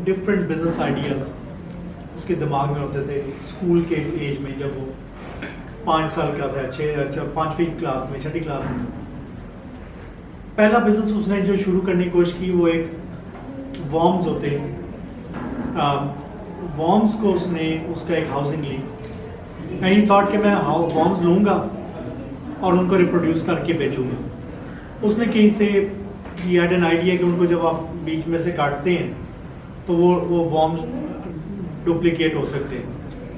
Different business ideas उसके दिमाग में होते थे स्कूल के एज में, जब वो 5 साल का था, 5वीं क्लास में, 6ठी क्लास में। पहला बिजनेस उसने जो शुरू करने की कोशिश की वो एक वॉर्म्स होते हैं, वॉर्म्स को उसने उसका एक हाउसिंग ली एंड ही थॉट कि मैं वॉर्म्स लूँगा और उनको रिप्रोड्यूस करके बेचूँगा। उसने कहीं से ही हैड एन आइडिया कि उनको जब आप बीच में से काटते हैं तो वो वॉर्म्स डुप्लीकेट हो सकते हैं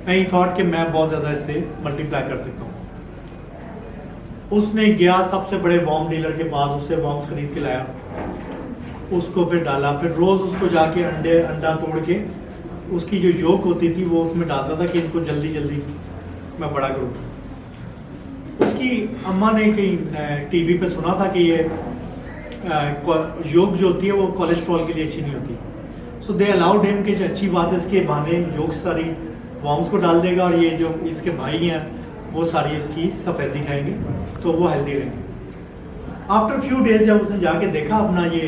एंड ही थॉट कि मैं बहुत ज़्यादा इससे मल्टीप्लाई कर सकता हूँ। उसने गया सबसे बड़े वॉर्म डीलर के पास, उससे वॉर्म्स खरीद के लाया, उसको फिर डाला, फिर रोज़ उसको जाके अंडा तोड़ के उसकी जो योक होती थी वो उसमें डालता था कि इनको जल्दी जल्दी मैं बड़ा करूँ। उसकी अम्मा ने कहीं टीवी पे सुना था कि ये योग जो होती है वो कोलेस्ट्रॉल के लिए अच्छी नहीं होती, सो दे अलाउड हिम कि अच्छी बात है इसके बहाने योग सारी वॉर्म्स को डाल देगा और ये जो इसके भाई हैं वो सारी इसकी सफ़ेदी खाएंगे तो वो हेल्दी रहेंगे। आफ्टर फ्यू डेज जब उसने जाके देखा अपना ये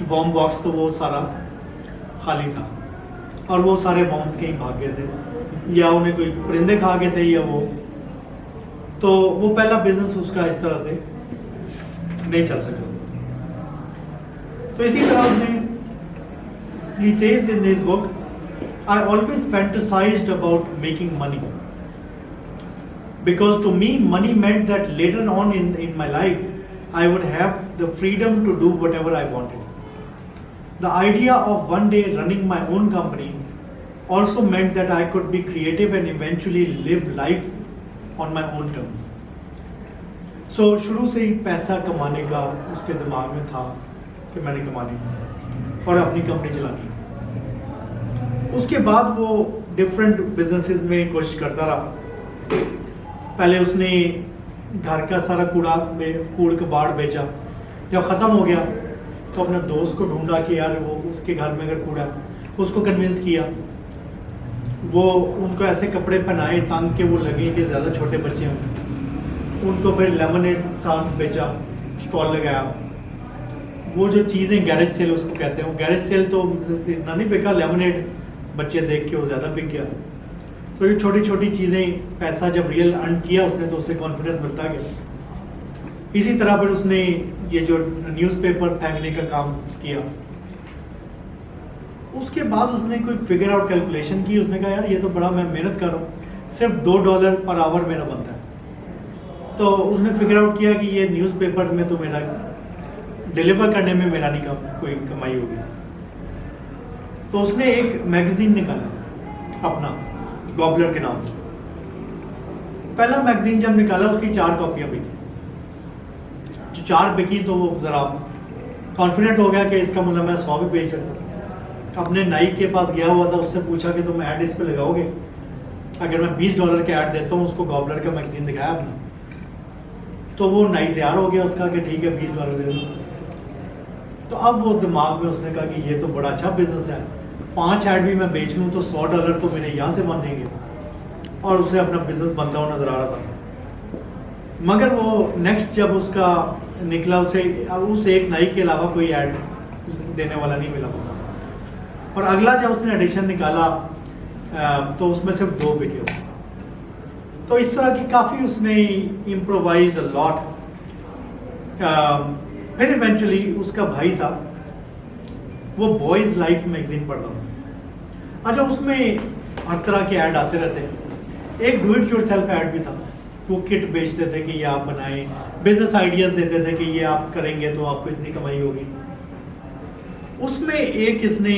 वॉर्म बॉक्स तो वो सारा खाली था और वो सारे वॉर्म्स कहीं भाग गए थे या उन्हें कोई परिंदे खा गए थे या तो वो पहला बिजनेस उसका इस तरह से नहीं चल सका। तो इसी तरह उसने he says in his book, I always fantasized about making money because to me money meant that later on in my life I would have the freedom to do whatever I wanted. The idea of one day running my own company also meant that I could be creative and eventually live life on my own terms. So शुरू से ही पैसा कमाने का उसके दिमाग में था कि मैंने कमानी और अपनी कंपनी चलानी। उसके बाद वो डिफरेंट बिजनेसेस में कोशिश करता रहा। पहले उसने घर का सारा कूड़ कबाड़ बेचा, जब ख़त्म हो गया तो अपने दोस्त को ढूंढा कि यार वो उसके घर में अगर कूड़ा, उसको कन्विंस किया, वो उनको ऐसे कपड़े पहनाए ताकि के वो लगे कि ज़्यादा छोटे बच्चे हों, उनको फिर लेमनेड साथ बेचा, स्टॉल लगाया। वो जो चीज़ें गैरेज सेल उसको कहते हैं, वो गैरेज सेल तो इतना नहीं बिका, लेमनेड बच्चे देख के वो ज़्यादा बिक गया। तो ये छोटी छोटी चीज़ें, पैसा जब रियल अर्न किया उसने तो उससे कॉन्फिडेंस मिलता गया। इसी तरह फिर उसने ये जो न्यूज़पेपर फेंकने का काम किया। उसके बाद उसने कोई फिगर आउट कैलकुलेशन की, उसने कहा यार ये तो बड़ा मैं मेहनत कर रहा हूँ, सिर्फ $2 पर आवर मेरा बनता है। तो उसने फिगर आउट किया कि ये न्यूज़पेपर में तो मेरा डिलीवर करने में मेरा नहीं कोई कमाई होगी। तो उसने एक मैगजीन निकाला अपना, गॉबलर के नाम से। पहला मैगजीन जब निकाला उसकी 4 कॉपियाँ बिकी। जो 4 बिकी तो वो ज़रा कॉन्फिडेंट हो गया कि इसका मतलब मैं 100 भी बेच सकता। अपने नाई के पास गया हुआ था, उससे पूछा कि तुम ऐड इस पे लगाओगे? अगर मैं $20 के ऐड देता हूँ, उसको गॉबलर का मैगजीन दिखाया अपना, तो वो नाई तैयार हो गया उसका कि ठीक है $20 दे दो। तो अब वो दिमाग में उसने कहा कि ये तो बड़ा अच्छा बिजनेस है, 5 ऐड भी मैं बेच लूँ तो $100 तो मेरे यहाँ से बन जाएंगे, और उसे अपना बिजनेस बनता हुआ नजर आ रहा था। मगर वो नेक्स्ट जब उसका निकला, उस एक नाई के अलावा कोई ऐड देने वाला नहीं मिला। और अगला जब उसने एडिशन निकाला तो उसमें सिर्फ 2 बिके। तो इस तरह की काफ़ी उसने इम्प्रोवाइज लॉट। फिर इवेंचुअली उसका भाई था, वो बॉयज़ लाइफ मैगजीन पढ़ता था। अच्छा, उसमें हर तरह के ऐड आते रहते। एक डू इट योरसेल्फ ऐड भी था, वो किट बेचते थे कि ये आप बनाएं, बिजनेस आइडियाज़ देते थे कि ये आप करेंगे तो आपको इतनी कमाई होगी। उसमें एक इसने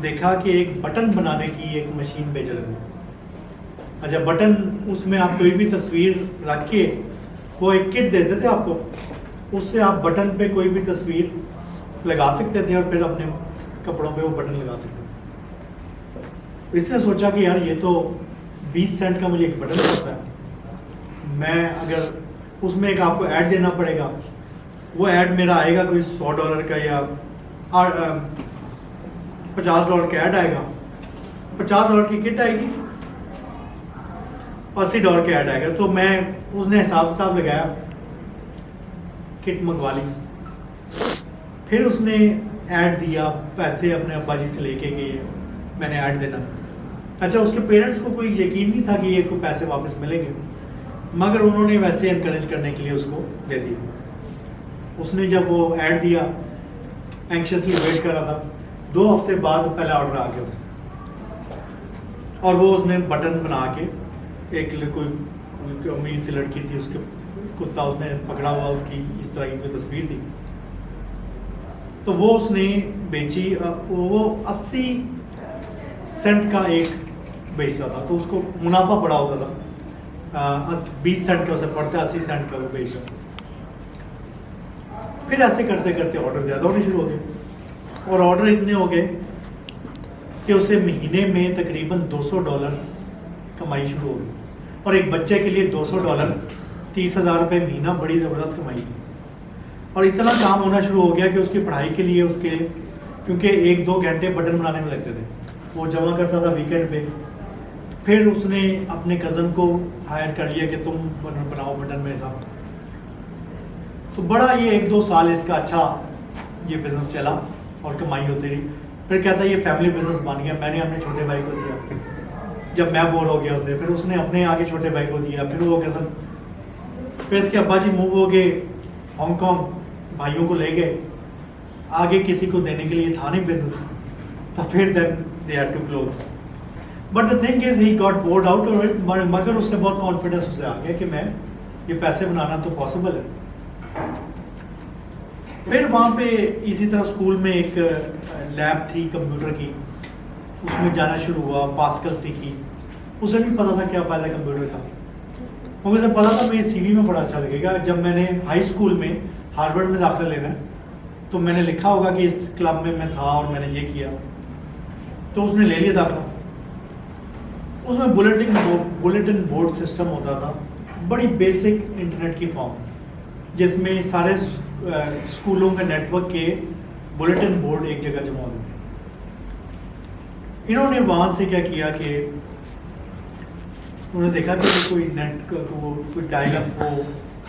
देखा कि एक बटन बनाने की एक मशीन बेच रहे थे। अच्छा, बटन उसमें आप कोई भी तस्वीर रख के, वो एक किट देते थे आपको, उससे आप बटन पे कोई भी तस्वीर लगा सकते थे और फिर अपने कपड़ों पे वो बटन लगा सकते थे। इसने सोचा कि यार ये तो 20 सेंट का मुझे एक बटन पड़ता है, मैं अगर उसमें एक आपको ऐड देना पड़ेगा, वो ऐड मेरा आएगा कोई $100 का या $50 का ऐड आएगा, $50 की किट आएगी, $80 का ऐड आएगा। तो मैं उसने हिसाब किताब लगाया, किट मंगवा ली। फिर उसने ऐड दिया, पैसे अपने अब्बा जी से लेके गए, मैंने ऐड देना। अच्छा, उसके पेरेंट्स को कोई यकीन नहीं था कि ये को पैसे वापस मिलेंगे, मगर उन्होंने वैसे इनकरेज करने के लिए उसको दे दिया। उसने जब वो ऐड दिया, एंक्शसली वेट कर रहा था, 2 हफ्ते बाद पहला ऑर्डर आ गया उसे, और वो उसने बटन बना के, एक कोई अमीर सी लड़की थी, उसके कुत्ता उसने पकड़ा हुआ, उसकी इस तरह की कोई तस्वीर थी, तो वो उसने बेची। वो 80 सेंट का एक बेचता था, तो उसको मुनाफा बड़ा होता था। 20 सेंट का उसे पड़ता, 80 सेंट का वो बेच रहा। फिर ऐसे करते करते ऑर्डर ज़्यादा होने शुरू हो गए, और ऑर्डर इतने हो गए कि उसे महीने में तकरीबन $200 कमाई शुरू हो गई। और एक बच्चे के लिए $200, 30,000 रुपये महीना, बड़ी ज़बरदस्त कमाई। और इतना काम होना शुरू हो गया कि उसकी पढ़ाई के लिए उसके, क्योंकि 1-2 घंटे बटन बनाने में लगते थे, वो जमा करता था वीकेंड पे। फिर उसने अपने कज़न को हायर कर लिया कि तुम बनाओ बटन मेरे साथ। तो बड़ा ये 1-2 साल इसका अच्छा ये बिज़नेस चला और कमाई होती रही। फिर कहता है ये फैमिली बिजनेस बन गया। मैंने अपने छोटे भाई को दिया, जब मैं बोर हो गया उससे, फिर उसने अपने आगे छोटे भाई को दिया, फिर वो कज़न, फिर इसके अब्बा जी मूव हो गए हांगकॉन्ग, भाइयों को ले गए, आगे किसी को देने के लिए था नहीं बिजनेस, तो फिर then they had to close. But the thing is he got bored out of it, मगर उससे बहुत कॉन्फिडेंस उसे आ गया कि मैं ये पैसे बनाना तो पॉसिबल है। फिर वहाँ पे इसी तरह स्कूल में एक लैब थी कंप्यूटर की, उसमें जाना शुरू हुआ, पास्कल सीखी। उसे नहीं पता था क्या फ़ायदा कंप्यूटर का, मुझे पता था मेरी सीवी में बड़ा अच्छा लगेगा। जब मैंने हाई स्कूल में हार्वर्ड में दाखिला लेना है, तो मैंने लिखा होगा कि इस क्लब में मैं था और मैंने ये किया, तो उसने ले लिया दाखिला। उसमें बुलेटिन बोर्ड सिस्टम होता था, बड़ी बेसिक इंटरनेट की फॉर्म, जिसमें सारे स्कूलों के नेटवर्क के बुलेटिन बोर्ड एक जगह जमा होते थे। इन्होंने वहाँ से क्या किया कि उन्होंने देखा कि कोई नेट कोई डायल अप वो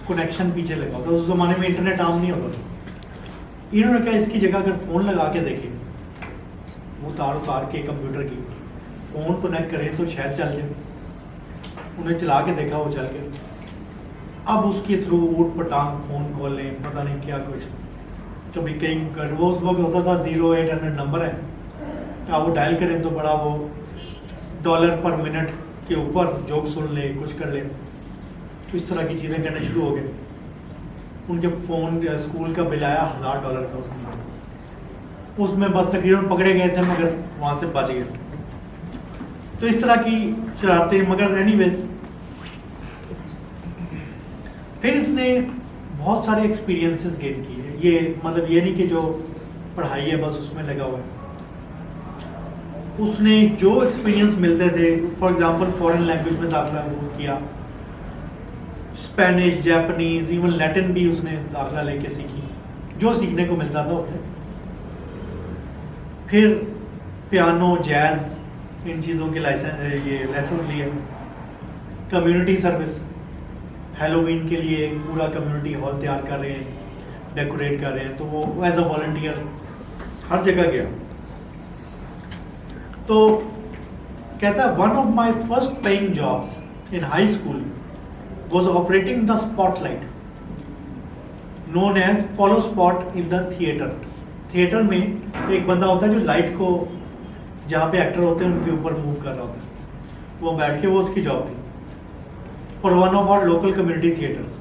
कनेक्शन पीछे लगा होता, उस ज़माने में इंटरनेट आम नहीं होता था। इन्होंने कहा इसकी जगह अगर फ़ोन लगा के देखें, वो तार उतार के कंप्यूटर की फ़ोन कनेक्ट करें तो शायद चल जाए। उन्हें चला के देखा, वो चल गया। अब उसके थ्रू ऊट पटांग फ़ोन कॉल लें, पता नहीं क्या कुछ, कभी कहीं कर, वो उस वक्त होता था 0800 नंबर है, आप वो डायल करें तो बड़ा वो $1 पर मिनट के ऊपर जोक सुन ले, कुछ कर ले, इस तरह की चीज़ें करने शुरू हो गए। उनके फ़ोन स्कूल का बिल आया $1000 का उसमें बस तकरीबन पकड़े गए थे, मगर वहाँ से बच गए। तो इस तरह की शरारतें, मगर एनीवेज फिर इसने बहुत सारे एक्सपीरियंसेस गेन किए। ये मतलब ये नहीं कि जो पढ़ाई है बस उसमें लगा हुआ है। उसने जो एक्सपीरियंस मिलते थे, फॉर एग्जांपल फॉरेन लैंग्वेज में दाखिला किया, स्पेनिश, जापानीज, इवन लैटिन भी उसने दाखिला लेके सीखी, जो सीखने को मिलता था उसने। फिर पियानो, जैज़, इन चीज़ों के लेसन लिए। कम्युनिटी सर्विस, हेलोवीन के लिए पूरा कम्युनिटी हॉल तैयार कर रहे हैं, डेकोरेट कर रहे हैं, तो वो एज अ वॉलंटियर हर जगह गया। तो कहता है one of my first paying jobs in high school was operating the spotlight known as follow spot in the theatre. Theatre में एक बंदा होता है जो लाइट को, जहाँ पे एक्टर होते हैं उनके ऊपर मूव कर रहा होता है, वो बैठ के, वो उसकी जॉब थी for one of our local community theatres.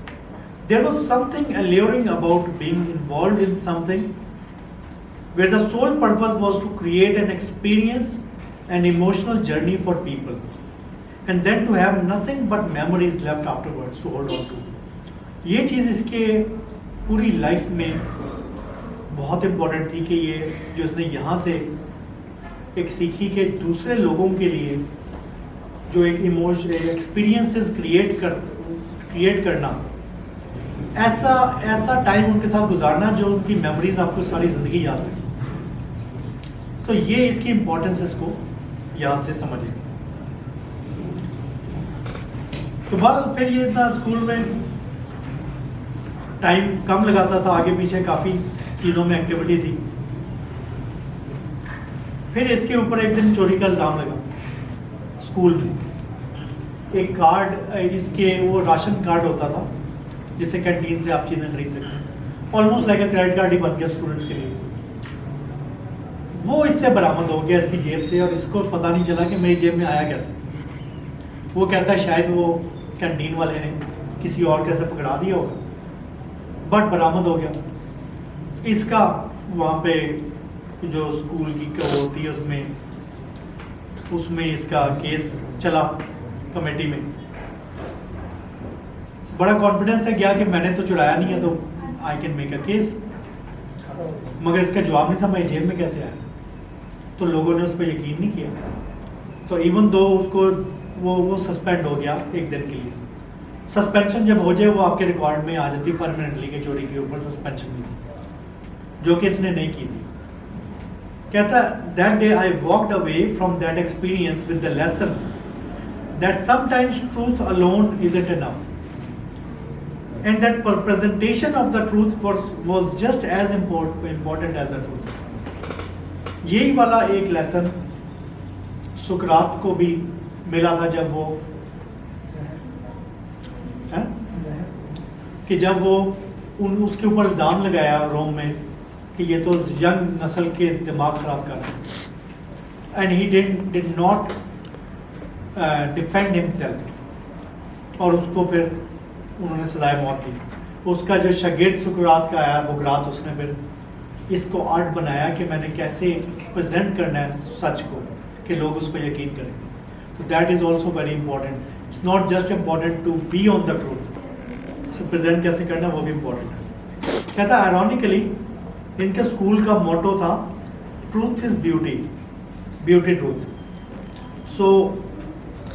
There was something alluring about being involved in something where the sole purpose was to create an experience, an emotional journey for people, and then to have nothing but memories left afterwards to hold on to. ये चीज़ इसके पूरी life में बहुत important थी कि ये जो इसने यहाँ से एक सीखी कि दूसरे लोगों के लिए जो एक एक्सपीरियंसेस क्रिएट करना, ऐसा टाइम उनके साथ गुजारना जो उनकी मेमोरीज आपको सारी ज़िंदगी याद रहे। तो ये इसकी इम्पोर्टेंस इसको यहाँ से समझे। तो बहरहाल फिर ये इतना स्कूल में टाइम कम लगाता था, आगे पीछे काफ़ी चीज़ों में एक्टिविटी थी। फिर इसके ऊपर एक दिन चोरी का इल्ज़ाम लगा स्कूल में। एक कार्ड, इसके वो राशन कार्ड होता था जिससे कैंटीन से आप चीज़ें खरीद सकते हैं, almost like a credit card ही बन गया स्टूडेंट्स के लिए। वो इससे बरामद हो गया इसकी जेब से, और इसको पता नहीं चला कि मेरी जेब में आया कैसे। वो कहता है शायद वो कैंटीन वाले ने किसी और कैसे पकड़ा दिया होगा, बट बरामद हो गया। इसका वहाँ पे जो स्कूल की होती है उसमें इसका केस चला कमेटी में। बड़ा कॉन्फिडेंस है गया कि मैंने तो चुराया नहीं है तो I can make a case, मगर इसका जवाब नहीं था मेरी जेब में कैसे आया। तो लोगों ने उस पर यकीन नहीं किया। तो इवन दो उसको वो सस्पेंड हो गया एक दिन के लिए। सस्पेंशन जब हो जाए वो आपके रिकॉर्ड में आ जाती परमानेंटली कि चोरी के ऊपर सस्पेंशन हुई थी, जो कि इसने नहीं की थी। कहता that day I walked away from that experience with the lesson that sometimes truth alone isn't enough and that presentation of the truth was just as important as the truth. यही वाला एक लेसन सुकरात को भी मिला था जब वो है? कि जब वो उसके ऊपर इल्ज़ाम लगाया रोम में कि ये तो यंग नस्ल के दिमाग ख़राब कर रहे हैं, and he did not defend himself, और उसको फिर उन्होंने सजाए मौत दी। उसका जो शागिर्द सुकरात का आया बुकरात, उसने फिर इसको आर्ट बनाया कि मैंने कैसे प्रेजेंट करना है सच को कि लोग उस पर यकीन करें। तो that is also very important. It's not just important to be on the truth, उसे प्रेजेंट कैसे करना वो भी इम्पॉर्टेंट है। कहता है आयरॉनिकली इनके स्कूल का मोटो था truth is beauty, beauty truth. So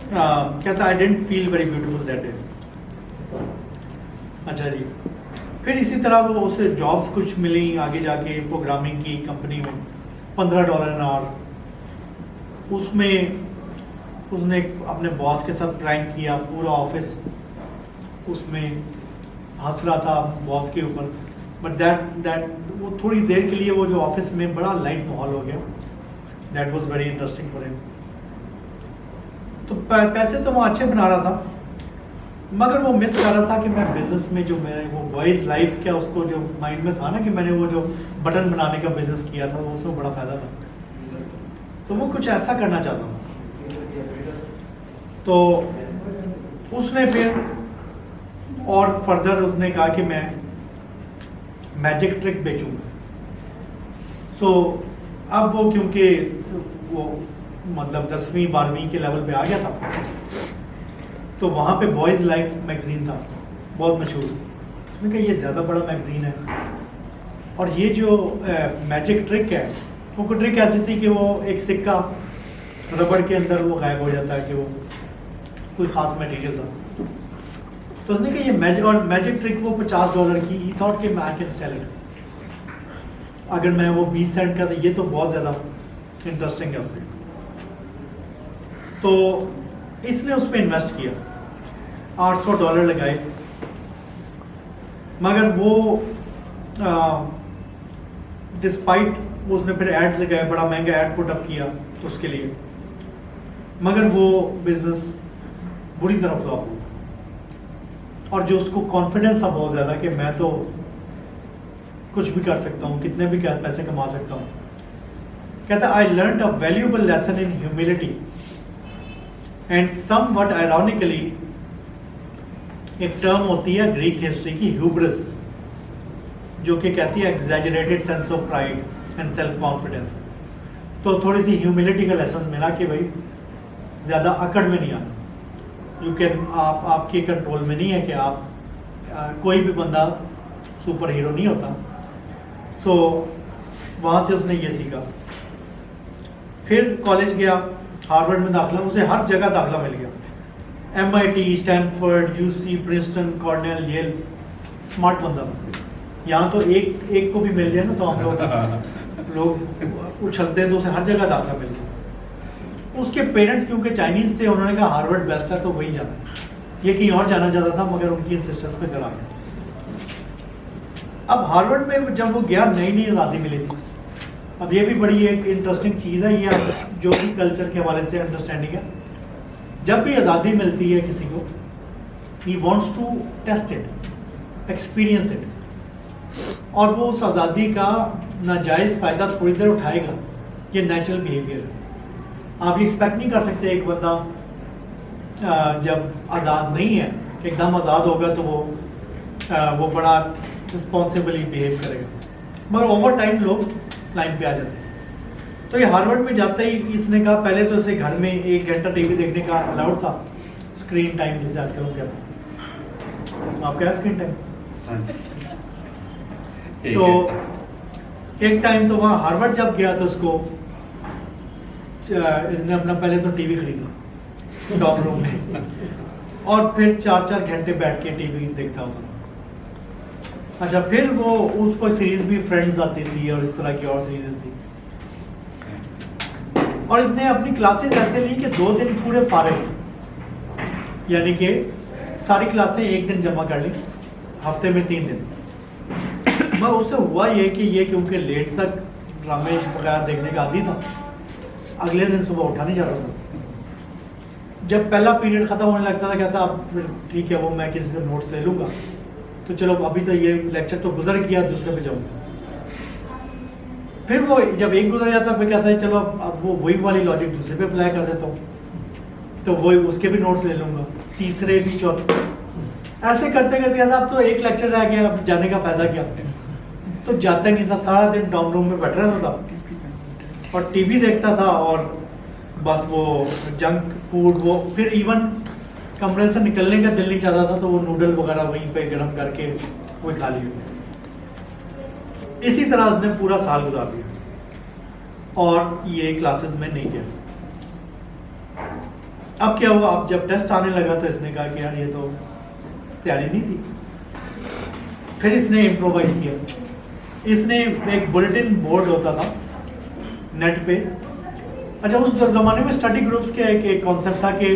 कहता I didn't feel very beautiful that day. अच्छा जी, फिर इसी तरह वो उसे जॉब्स कुछ मिली आगे जाके प्रोग्रामिंग की कंपनी में, $15 एन आवर। उसमें उसने अपने बॉस के साथ प्रैंक किया, पूरा ऑफिस उसमें हंस रहा था बॉस के ऊपर। बट दैट वो थोड़ी देर के लिए वो जो ऑफिस में बड़ा लाइट माहौल हो गया। That was very interesting for him. तो पैसे तो वो अच्छे बना रहा था, मगर वो मिस कर रहा था कि मैं बिजनेस में जो मेरे वो बॉयज़ लाइफ क्या उसको जो माइंड में था ना कि मैंने वो जो बटन बनाने का बिजनेस किया था वो उसमें बड़ा फ़ायदा था, तो वो कुछ ऐसा करना चाहता हूँ। तो उसने फिर और फर्दर उसने कहा कि मैं मैजिक ट्रिक बेचूंगा। सो अब वो क्योंकि वो मतलब 10वीं 12वीं के लेवल पे आ गया था, तो वहाँ पे बॉयज़ लाइफ मैगज़ीन था बहुत मशहूर। उसने कहा ये ज़्यादा बड़ा मैगज़ीन है, और ये जो मैजिक ट्रिक है वो ट्रिक ऐसी थी कि वो एक सिक्का रबड़ के अंदर वो गायब हो जाता है कि वो कोई ख़ास मटेरियल था। तो उसने कहा ये मैजिक ट्रिक वो $50 की। ही थॉट कि आई कैन सेल इट। अगर मैं वो 20 सेंट का था, ये तो बहुत ज़्यादा इंटरेस्टिंग है उससे। तो इसने उस पर इन्वेस्ट किया, $800 लगाए, मगर वो डिस्पाइट उसने फिर एड्स लगाए, बड़ा महंगा ऐड पुट अप किया उसके लिए, मगर वो बिजनेस बुरी तरह फ्लॉप हुआ। और जो उसको कॉन्फिडेंस था बहुत ज़्यादा कि मैं तो कुछ भी कर सकता हूँ, कितने भी पैसे कमा सकता हूँ। कहता I learned a valuable lesson in humility and somewhat ironically एक टर्म होती है ग्रीक हिस्ट्री की ह्यूब्रिस, जो कि कहती है exaggerated sense of pride and self confidence. तो थोड़ी सी ह्यूमिलिटी का लेसन मिला कि भाई ज़्यादा अकड़ में नहीं आना। यू कैन आपके कंट्रोल में नहीं है कि आप कोई भी बंदा सुपर हीरो नहीं होता। सो वहाँ से उसने ये सीखा। फिर कॉलेज गया, हार्वर्ड में दाखिला, उसे हर जगह दाखिला मिल गया। MIT, Stanford, UC, Princeton, Cornell, Yale, smart बंदा। यहाँ तो एक को भी मिल जाए ना तो हम लोग उछलते हैं, तो उसे हर जगह दाखिला मिल गया। उसके पेरेंट्स क्योंकि चाइनीज़ थे, उन्होंने कहा हार्वर्ड बेस्ट है तो वही जाना। ये कहीं और जाना चाहता था, मगर उनकी इंसिस्टेंस पे इधर आ गया। अब हार्वर्ड में जब वो गया, नई नई आज़ादी मिली थी, अब ये भी बड़ी एक इंटरेस्टिंग चीज़ है, ये आप जो भी कल्चर के हवाले से अंडरस्टैंडिंग है, जब भी आज़ादी मिलती है किसी को, he wants to test it, experience it, और वो उस आज़ादी का नाजायज़ फ़ायदा थोड़ी देर उठाएगा। ये नेचुरल बिहेवियर है। आप ये एक्सपेक्ट नहीं कर सकते एक बंदा जब आज़ाद नहीं है एकदम आज़ाद होगा तो वो बड़ा रिस्पॉन्सिबली बिहेव करेगा, मगर ओवर टाइम लोग लाइन पे आ जाते हैं। तो ये हार्वर्ड में जाते ही इसने कहा, पहले तो इसे घर में 1 घंटा टीवी देखने का अलाउड था, स्क्रीन टाइम जिसे आजकल हम कहते हैं। आपका है स्क्रीन टाइम? तो एक टाइम तो वहाँ हार्वर्ड जब गया तो इसने अपना पहले तो टीवी खरीदा डॉर्म रूम में, और फिर 4-4 घंटे बैठ के टीवी देखता होता। अच्छा, फिर वो उस पर सीरीज भी फ्रेंड्स आती थी और इस तरह की और सीरीज थी, और इसने अपनी क्लासेस ऐसे ली कि 2 दिन पूरे फारिग, यानी कि सारी क्लासें एक दिन जमा कर ली, हफ्ते में 3 दिन। मगर उससे हुआ ये कि ये क्योंकि लेट तक ड्रामे वगैरह देखने का आदी था, अगले दिन सुबह उठा नहीं जाता था। जब पहला पीरियड ख़त्म होने लगता था, कहता अब फिर ठीक है, वो मैं किसी से नोट्स ले लूँगा, तो चलो अभी तो ये लेक्चर तो गुजर गया, दूसरे पे जाऊँगा। फिर वो जब एक गुजर जाता फिर कहता है चलो अब वो वही वाली लॉजिक दूसरे पे अप्लाई कर देता हूँ, तो वही उसके भी नोट्स ले लूँगा, तीसरे भी, चौथे, ऐसे करते करते कहता अब तो एक लेक्चर रह गया, अब जाने का फ़ायदा क्या। तो जाता नहीं था, सारा दिन डॉर्म रूम में बैठा रहता था और टीवी देखता था, और बस वो जंक फूड, वो फिर इवन कमरे से निकलने का दिल नहीं चाहता था, तो वो नूडल वगैरह वहीं पे गर्म करके वो खा लिए। इसी तरह उसने पूरा साल गुजार दिया और ये क्लासेस में नहीं गया। अब क्या हुआ, अब जब टेस्ट आने लगा तो इसने कहा कि यार ये तो तैयारी नहीं थी। फिर इसने इम्प्रोवाइज किया। इसने एक बुलेटिन बोर्ड होता था नेट पे। अच्छा, उस ज़माने में स्टडी ग्रुप्स के एक कॉन्सेप्ट था कि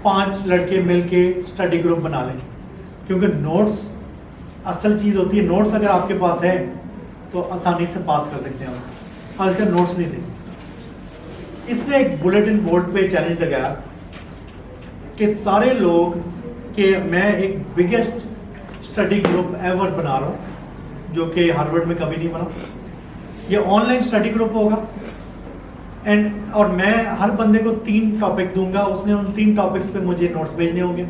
5 लड़के मिलके स्टडी ग्रुप बना लें, क्योंकि नोट्स असल चीज़ होती है। नोट्स अगर आपके पास है तो आसानी से पास कर सकते हैं आप। आजकल नोट्स नहीं थे। इसने एक बुलेटिन बोर्ड पे चैलेंज लगाया कि सारे लोग कि मैं एक बिगेस्ट स्टडी ग्रुप एवर बना रहा हूँ, जो कि हार्वर्ड में कभी नहीं बना। ये ऑनलाइन स्टडी ग्रुप होगा और मैं हर बंदे को 3 टॉपिक दूंगा, उसने उन 3 टॉपिक्स पे मुझे नोट्स भेजने होंगे।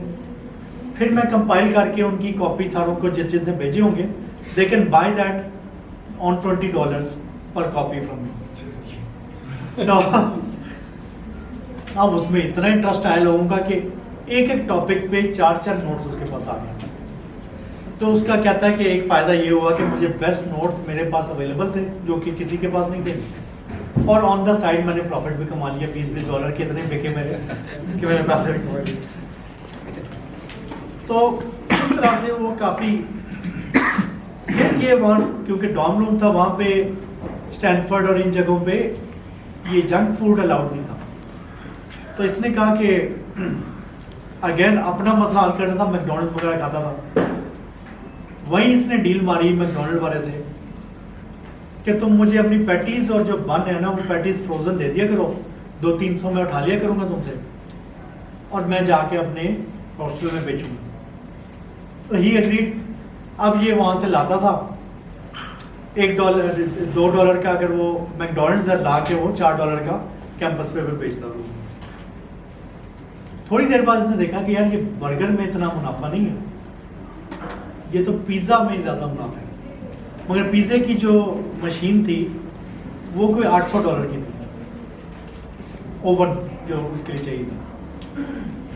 फिर मैं कंपाइल करके उनकी कॉपी सारों को जिस जिसने भेजे होंगे, they can by that on $20 पर कॉपी फ्रॉम मी। तो अब उसमें इतना इंटरेस्ट आया लोगों का कि एक टॉपिक पे 4-4 नोट्स उसके पास आ गए। तो उसका कहता है कि एक फ़ायदा ये हुआ कि मुझे बेस्ट नोट्स मेरे पास अवेलेबल थे, जो कि किसी के पास नहीं थे, और ऑन द साइड मैंने प्रॉफिट भी कमा लिया। $20 के इतने बिके मेरे कि मेरे पैसे भी कमा लिए। तो इस तरह से वो काफ़ी ये वहाँ, क्योंकि डॉर्म रूम था वहाँ पे स्टैनफोर्ड और इन जगहों पे ये जंक फूड अलाउड नहीं था। तो इसने कहा कि अगेन अपना मसला हल करना था, मैकडोनल्ड्स वगैरह खाता था। वहीं इसने डील मारी मैकडोनल्ड वाले से कि तुम मुझे अपनी पैटीज और जो बन है ना, वो पैटीज फ्रोजन दे दिया करो, 200-300 में उठा लिया करूँगा तुमसे, और मैं जाके अपने हॉस्टल में बेचूंगा। तो ही एग्रीड। अब ये वहाँ से लाता था $1 $2 का, अगर वो मैकडोनल्ड्स ला के वो $4 का कैंपस पे बेचता था। थोड़ी देर बाद इसने देखा कि यार ये बर्गर में इतना मुनाफा नहीं है, ये तो पिज़्ज़ा में ज़्यादा मुनाफा है। मगर पिज़्ज़े की जो मशीन थी वो कोई $800 की थी, ओवन जो उसके लिए चाहिए था।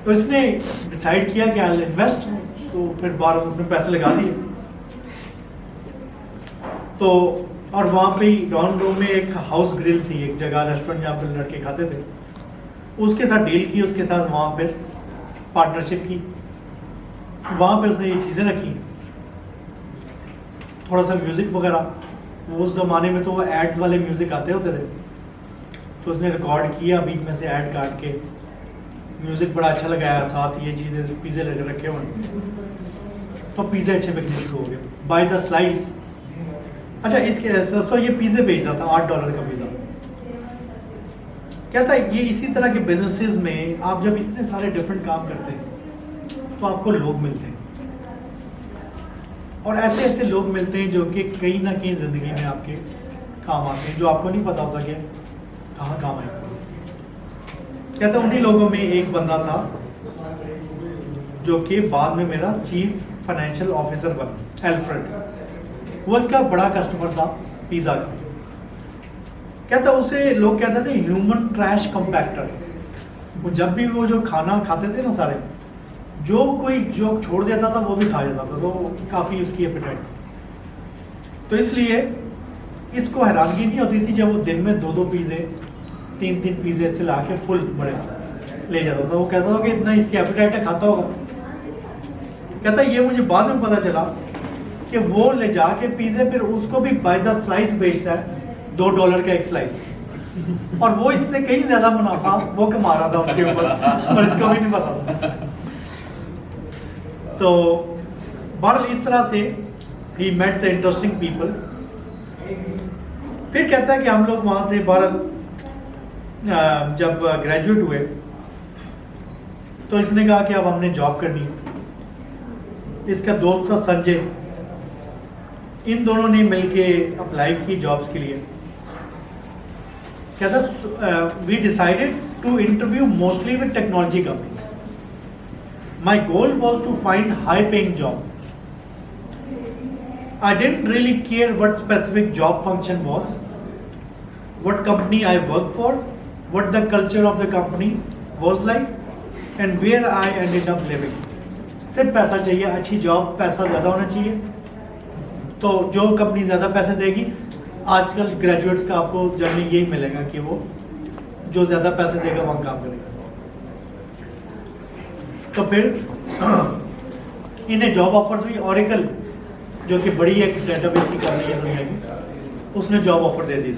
तो इसने डिसाइड किया कि आई इन्वेस्ट, तो फिर बार उसने पैसे लगा दिए। तो और वहाँ पे डॉर्म रूम में एक हाउस ग्रिल थी, एक जगह रेस्टोरेंट जहाँ पर लड़के खाते थे, उसके साथ डील की, उसके साथ वहाँ पर पार्टनरशिप की। वहाँ पे उसने ये चीज़ें रखी, थोड़ा सा म्यूज़िक वगैरह। उस ज़माने में तो वो एड्स वाले म्यूज़िक आते होते थे, तो उसने रिकॉर्ड किया, बीच में से ऐड काट के म्यूज़िक बड़ा अच्छा लगाया, साथ ये चीज़ें पिज़्ज़े रखे हुए, तो पिज़्ज़े अच्छे बिकने शुरू हो गए। बाय द स्लाइस अच्छा, इसके सो ये पिज़्ज़े बेच रहा था, $8 का पिज़्ज़ा। कहता है ये इसी तरह के बिजनेसेस में आप जब इतने सारे डिफरेंट काम करते हैं तो आपको लोग मिलते हैं, और ऐसे ऐसे लोग मिलते हैं जो कि कहीं ना कहीं ज़िंदगी में आपके काम आते हैं, जो आपको नहीं पता होता कि कहाँ काम आएगा। कहता है उन्हीं लोगों में एक बंदा था जो कि बाद में मेरा चीफ फाइनेंशियल ऑफिसर बना, एल्फ्रेड। वो इसका बड़ा कस्टमर था पिज़्ज़ा का। कहता उसे लोग कहते थे ह्यूमन ट्रैश कंपैक्टर। वो जब भी वो जो खाना खाते थे ना सारे, जो कोई जो छोड़ देता था वो भी खा जाता था, तो काफ़ी उसकी एपेटाइट। तो इसलिए इसको हैरानगी नहीं होती थी जब वो दिन में 2-2 पिज़्ज़े 3-3 पिज़्ज़े से ला के फुल बड़े ले जाता था। वो कहता था कि इतना इसकी एपेटाइट है, खाता होगा। कहता ये मुझे बाद में पता चला कि वो ले जाके पिज़्ज़े फिर उसको भी बाय द स्लाइस बेचता है, $2 का एक स्लाइस, और वो इससे कहीं ज्यादा मुनाफा वो कमा रहा था उसके ऊपर, और इसको भी नहीं पता था। तो बहरहाल इस तरह से ही मेट से इंटरेस्टिंग पीपल। फिर कहता है कि हम लोग वहाँ से बहरहाल जब ग्रेजुएट हुए तो इसने कहा कि अब हमने जॉब करनी है। इसका दोस्त था संजय, इन दोनों ने मिलके अप्लाई की जॉब्स के लिए। कहता we decided to interview mostly with technology companies. My goal was to find high paying job. I didn't really care what specific job function was, what company I worked for, what the culture of the company was like, and where I ended up living. सिर्फ पैसा चाहिए, अच्छी job, पैसा ज़्यादा होना चाहिए। तो जो कंपनी ज़्यादा पैसे देगी, आजकल ग्रेजुएट्स का आपको जर्नी यही मिलेगा कि वो जो ज़्यादा पैसे देगा वहाँ काम करेगा। तो फिर इन्हें जॉब ऑफर्स हुई। ऑरेकल जो कि बड़ी एक डेटाबेस की कंपनी है दुनिया की, उसने जॉब ऑफर दे दी,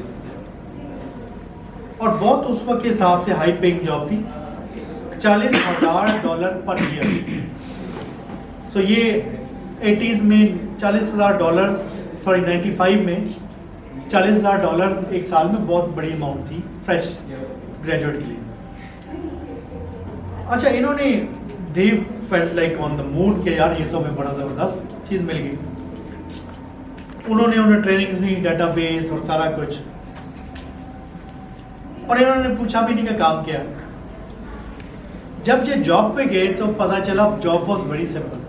और बहुत उस वक्त के हिसाब से हाई पेइंग जॉब थी, $40,000 पर ईयर। सो ये 80s में $40,000, सॉरी 95 में $40,000 एक साल में बहुत बड़ी अमाउंट थी फ्रेश ग्रेजुएट के लिए। अच्छा, इन्होंने they felt like on the mood कि यार ये तो हमें बड़ा ज़बरदस्त चीज़ मिल गई। उन्हें ट्रेनिंग दी, डेटाबेस और सारा कुछ, और इन्होंने पूछा भी नहीं कि काम क्या। जब ये जॉब पे गए तो पता चला जॉब वॉज वेरी सिंपल।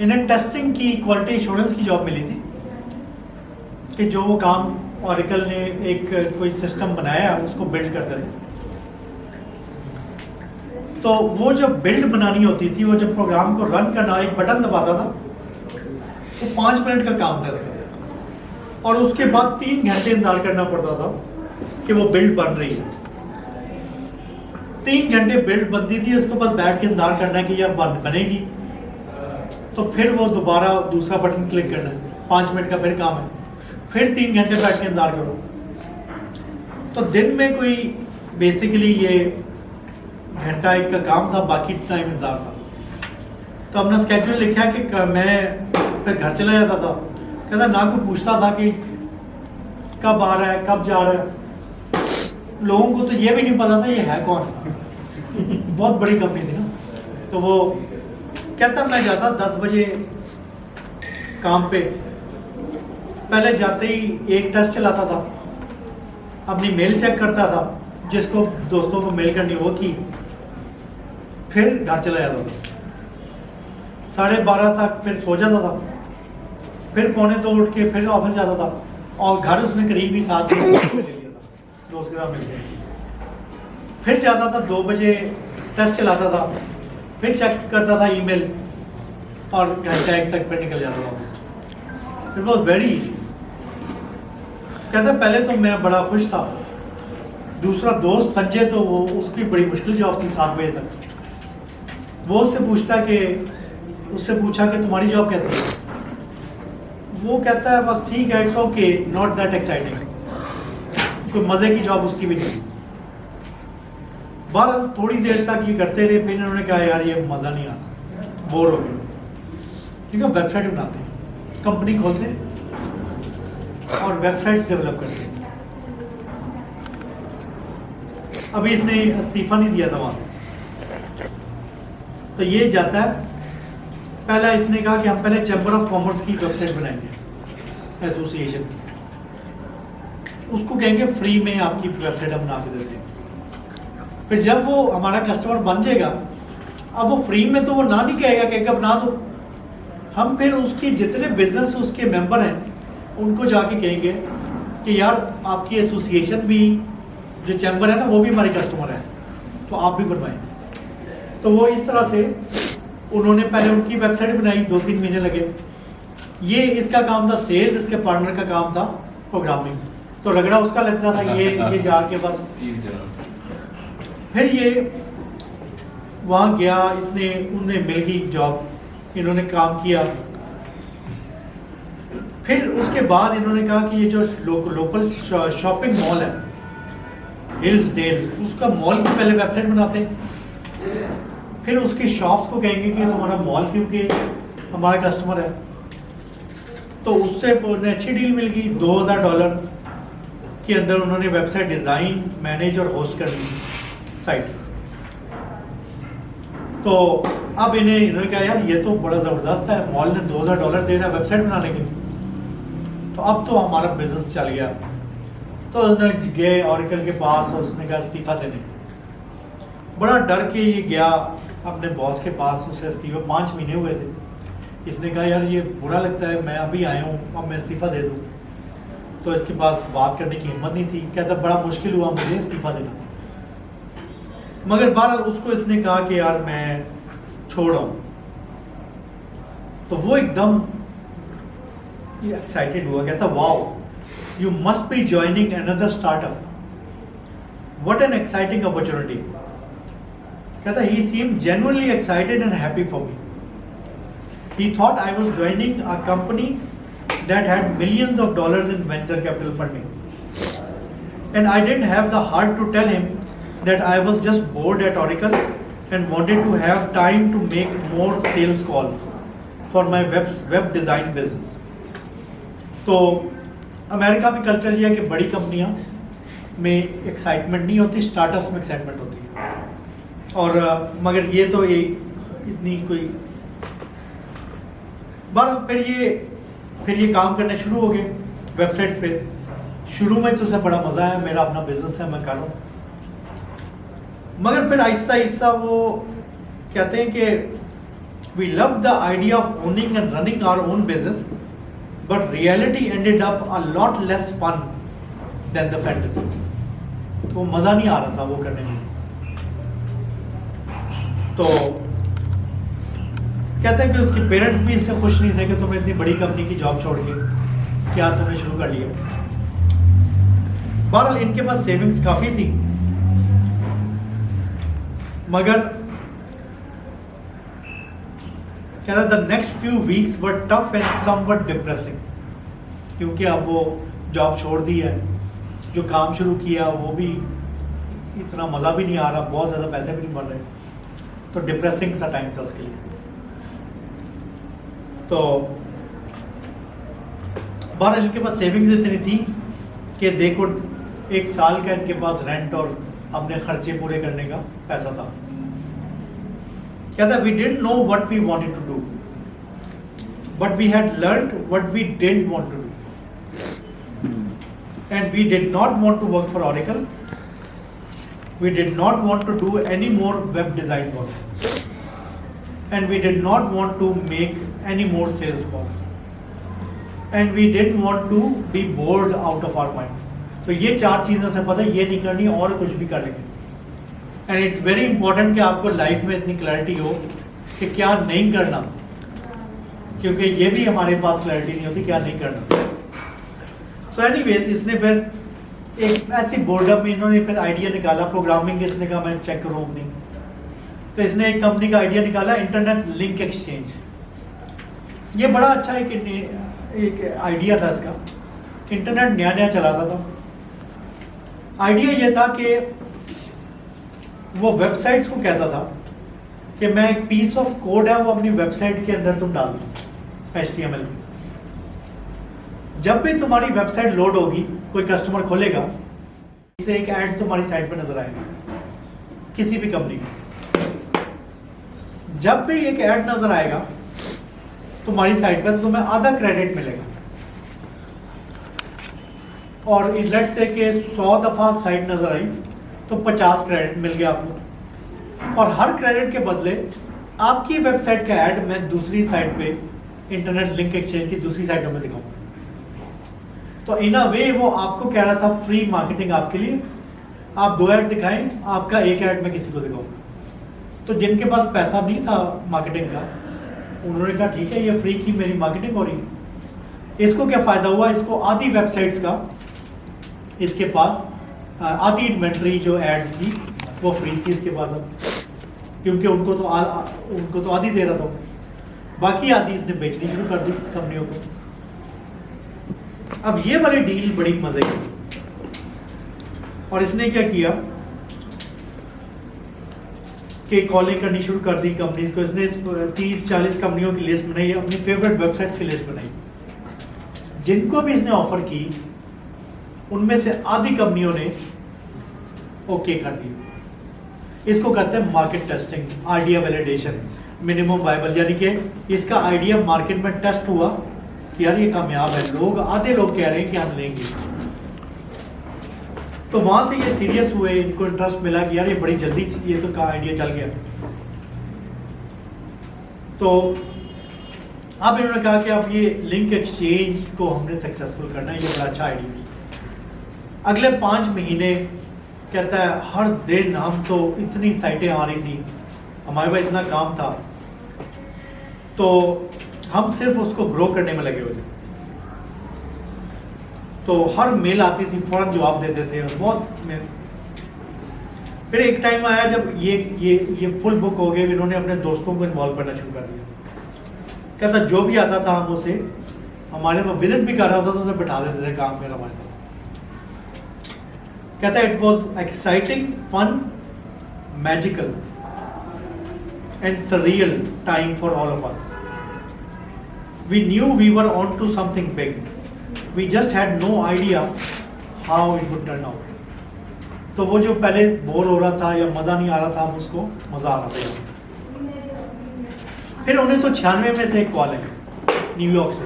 इन्हें टेस्टिंग की, क्वालिटी एश्योरेंस की जॉब मिली थी कि जो वो काम ऑरेकल ने एक कोई सिस्टम बनाया उसको बिल्ड करते थे। तो वो जब बिल्ड बनानी होती थी, वो जब प्रोग्राम को रन करना, एक बटन दबाता था, वो 5 मिनट का काम था इसका, और उसके बाद 3 घंटे इंतजार करना पड़ता था कि वो बिल्ड बन रही है। 3 घंटे बिल्ड बनती थी, उसको बस बैठ के इंतजार करना कि यह बनेगी, तो फिर वो दोबारा दूसरा बटन क्लिक करना है, 5 मिनट का फिर काम है, फिर 3 घंटे बैठ के इंतजार करो। तो दिन में कोई बेसिकली ये घंटा एक का काम था, बाकी टाइम इंतजार था। तो हमने स्केड्यूल लिखा कि मैं फिर घर चला जाता था। कहता ना कोई पूछता था कि कब आ रहा है, कब जा रहा है। लोगों को तो ये भी नहीं पता था ये है कौन। बहुत बड़ी कंपनी थी ना। तो वो कहता मैं जाता 10 बजे काम पे, पहले जाते ही एक टेस्ट चलाता था, अपनी मेल चेक करता था, जिसको दोस्तों को मेल करनी वो की, फिर घर चला जाता था। 12:30 तक फिर सो जाता था, फिर 1:45 उठ के फिर ऑफिस जाता था, और घर उसने करीब ही 7 बजे ले लिया था, दोस्त के साथ मिल गया। फिर जाता था 2 बजे, टेस्ट चलाता था, फिर चेक करता था ईमेल, और घंटा 1 तक फिर निकल जाता था office. It was very easy. कहता पहले तो मैं बड़ा खुश था। दूसरा दोस्त संजय, तो वो उसकी बड़ी मुश्किल जॉब थी 7 बजे तक। वो उससे पूछा कि तुम्हारी जॉब कैसी है। वो कहता है बस ठीक है, it's okay, not that exciting. कोई मज़े की जॉब उसकी भी नहीं। बहरहाल थोड़ी देर तक ये करते रहे, फिर इन्होंने कहा यार ये मज़ा नहीं आता, बोर हो गए। ठीक है, वेबसाइट बनाते हैं, कंपनी खोलते हैं, और वेबसाइट्स डेवलप करते हैं। अभी इसने इस्तीफा नहीं दिया था वहाँ, तो ये जाता है, पहला इसने कहा कि हम पहले चैम्बर ऑफ कॉमर्स की वेबसाइट बनाएंगे, एसोसिएशन, उसको कहेंगे फ्री में आपकी वेबसाइट हम बना के देते हैं। फिर जब वो हमारा कस्टमर बन जाएगा, अब वो फ्री में तो वो ना नहीं कहेगा कि बना दो, हम फिर उसकी जितने बिजनेस उसके मेंबर हैं उनको जाके कहेंगे कि यार आपकी एसोसिएशन भी, जो चैम्बर है ना, वो भी हमारे कस्टमर है, तो आप भी बनवाएं। तो वो इस तरह से उन्होंने पहले उनकी वेबसाइट बनाई, 2-3 महीने लगे। ये इसका काम था सेल्स, इसके पार्टनर का काम था प्रोग्रामिंग, तो रगड़ा उसका लगता था, ये जाके बस। फिर ये वहाँ गया, इसने उन्हें मिल गई जॉब, इन्होंने काम किया। फिर उसके बाद इन्होंने कहा कि ये जो लोकल शॉपिंग मॉल है हिल्सडेल, उसका मॉल की पहले वेबसाइट बनाते हैं, फिर उसकी शॉप्स को कहेंगे कि तुम्हारा मॉल, क्योंकि हमारा कस्टमर है। तो उससे उन्हें अच्छी डील मिल गई, $2000 के अंदर उन्होंने वेबसाइट डिज़ाइन, मैनेज और होस्ट कर दी साइट। तो अब इन्होंने कहा यार ये तो बड़ा ज़बरदस्त है, मॉल ने $2000 दे रहा है वेबसाइट बनाने के, तो अब तो हमारा बिजनेस चल गया। तो उन्होंने गए ऑरेकल के पास और उसने कहा इस्तीफा देने। बड़ा डर के ये गया अपने बॉस के पास, उसे इस्तीफा 5 महीने हुए थे। इसने कहा यार ये बुरा लगता है, मैं अभी आया हूँ, अब मैं इस्तीफा दे दूँ। तो इसके पास बात करने की हिम्मत नहीं थी, कहता बड़ा मुश्किल हुआ मुझे इस्तीफा देना। मगर बहरहाल उसको इसने कहा कि यार मैं छोड़ रहा हूँ। तो वो एकदम एक्साइटेड हुआ, कहता wow, you must be joining another startup. What an exciting opportunity. कहता he seemed genuinely excited and happy for me. He thought I was joining a company that had millions of dollars in venture capital funding. And I didn't have the heart to tell him that I was just bored at Oracle and wanted to have time to make more sales calls for my web design business. तो America में culture ये है कि बड़ी कंपनियां में excitement नहीं होती, स्टार्टअप्स में एक्साइटमेंट होती है। और मगर ये तो ये इतनी कोई बार फिर ये काम करने शुरू हो गए वेबसाइट्स पे। शुरू में तो उसे बड़ा मज़ा आया, मेरा अपना बिजनेस है, मैं कर रहा हूँ। मगर फिर आहिस्ता आहिस्ता वो कहते हैं कि we love the idea of owning and running our own business, but reality ended up a lot less fun than the fantasy. तो मज़ा नहीं आ रहा था वो करने में। तो कहते हैं कि उसके पेरेंट्स भी इससे खुश नहीं थे कि तुमने इतनी बड़ी कंपनी की जॉब छोड़ के क्या तुमने शुरू कर लिया। बहरहाल इनके पास सेविंग्स काफ़ी थी, मगर कहता the next few weeks were tough and somewhat depressing, क्योंकि अब वो जॉब छोड़ दी है, जो काम शुरू किया वो भी इतना मज़ा भी नहीं आ रहा, बहुत ज़्यादा पैसे भी नहीं बन रहे, तो डिप्रेसिंग सा टाइम था उसके लिए। तो बहरहाल इनके पास सेविंग्स इतनी थी कि देखो 1 साल का इनके पास रेंट और अपने खर्चे पूरे करने का पैसा था। कहता we didn't know what we wanted to do, but we had learned what we didn't want to do, and we did not want to work for Oracle. We did not want to do any more web design work, and we did not want to make any more sales calls, and we didn't want to be bored out of our minds. तो ये 4 चीज़ों से पता है ये नहीं करनी और कुछ भी कर लेंगे। एंड इट्स वेरी इंपॉर्टेंट कि आपको लाइफ में इतनी क्लैरिटी हो कि क्या नहीं करना, क्योंकि ये भी हमारे पास क्लैरिटी नहीं होती क्या नहीं करना। सो एनीवेज इसने फिर एक ऐसी बोर्डम में इन्होंने फिर आइडिया निकाला प्रोग्रामिंग, इसने कहा मैं चेक करूँ अपनी, तो इसने एक कंपनी का आइडिया निकाला, इंटरनेट लिंक एक्सचेंज। ये बड़ा अच्छा एक आइडिया था इसका। इंटरनेट नया नया चलाता था। आइडिया ये था कि वो वेबसाइट्स को कहता था कि मैं एक पीस ऑफ कोड है वो अपनी वेबसाइट के अंदर तुम डाल दो HTML में। जब भी तुम्हारी वेबसाइट लोड होगी, कोई कस्टमर खोलेगा, इससे एक ऐड तुम्हारी साइट पे नजर आएगा, किसी भी कंपनी का। जब भी एक ऐड नजर आएगा तुम्हारी साइट पे, तो तुम्हें आधा क्रेडिट मिलेगा। और लेट्स से कि 100 दफा साइट नजर आई तो 50 क्रेडिट मिल गया आपको। और हर क्रेडिट के बदले आपकी वेबसाइट का ऐड मैं दूसरी साइट पे, इंटरनेट लिंक एक्सचेंज की दूसरी साइटों में दिखाऊंगा। तो इन अ वे वो आपको कह रहा था फ्री मार्केटिंग आपके लिए, आप 2 ऐड दिखाएं, आपका एक ऐड मैं किसी को दिखाऊंगा। तो जिनके पास पैसा नहीं था मार्केटिंग का, उन्होंने कहा ठीक है, ये फ्री की मेरी मार्केटिंग हो रही है। इसको क्या फ़ायदा हुआ, इसको आधी वेबसाइट्स का, इसके पास आधी इन्वेंट्री जो एड्स की वो फ्री थी इसके पास अब, क्योंकि उनको तो आधी दे रहा था, बाकी आधी इसने बेचनी शुरू कर दी कंपनियों को। अब ये वाली डील बड़ी मजे की थी। और इसने क्या किया कि कॉलिंग करनी शुरू कर दी कंपनीज को। इसने 30-40 कंपनियों की लिस्ट बनाई, अपनी फेवरेट वेबसाइट्स की लिस्ट बनाई। जिनको भी इसने ऑफर की, उनमें से आधी कंपनियों ने ओके कर दिया। इसको कहते हैं market testing, idea validation, minimum viable, यानी कि इसका आइडिया मार्केट में टेस्ट हुआ कि यार ये कामयाब है, आधे लोग कह रहे हैं कि हम लेंगे। तो वहां से ये सीरियस हुए, इनको इंटरेस्ट मिला कि यार ये बड़ी जल्दी ये तो का आइडिया चल गया। तो अब इन्होंने कहा कि अब ये लिंक एक्सचेंज को हमने सक्सेसफुल करना है, ये बड़ा अच्छा आइडिया। अगले 5 महीने कहता है हर दिन हम तो इतनी साइटें आ रही थी, हमारे पास इतना काम था, तो हम सिर्फ उसको ग्रो करने में लगे हुए थे। तो हर मेल आती थी फौरन जवाब देते थे, और बहुत मेल। फिर एक टाइम आया जब ये फुल बुक हो गए, इन्होंने अपने दोस्तों को इन्वॉल्व करना शुरू कर दिया। कहता जो भी आता था हम उसे, हमारे में विजिट भी कर रहा होता तो उसे बिठा देते थे काम कर हमारे साथ। कहता it was exciting, fun, magical and surreal time for all of us. We knew we were on to something big. We just had no idea how it would turn out. तो वो जो पहले बोर हो रहा था या मज़ा नहीं आ रहा था, अब उसको मज़ा आ रहा था। फिर 1996 में से एक कॉल है न्यूयॉर्क से,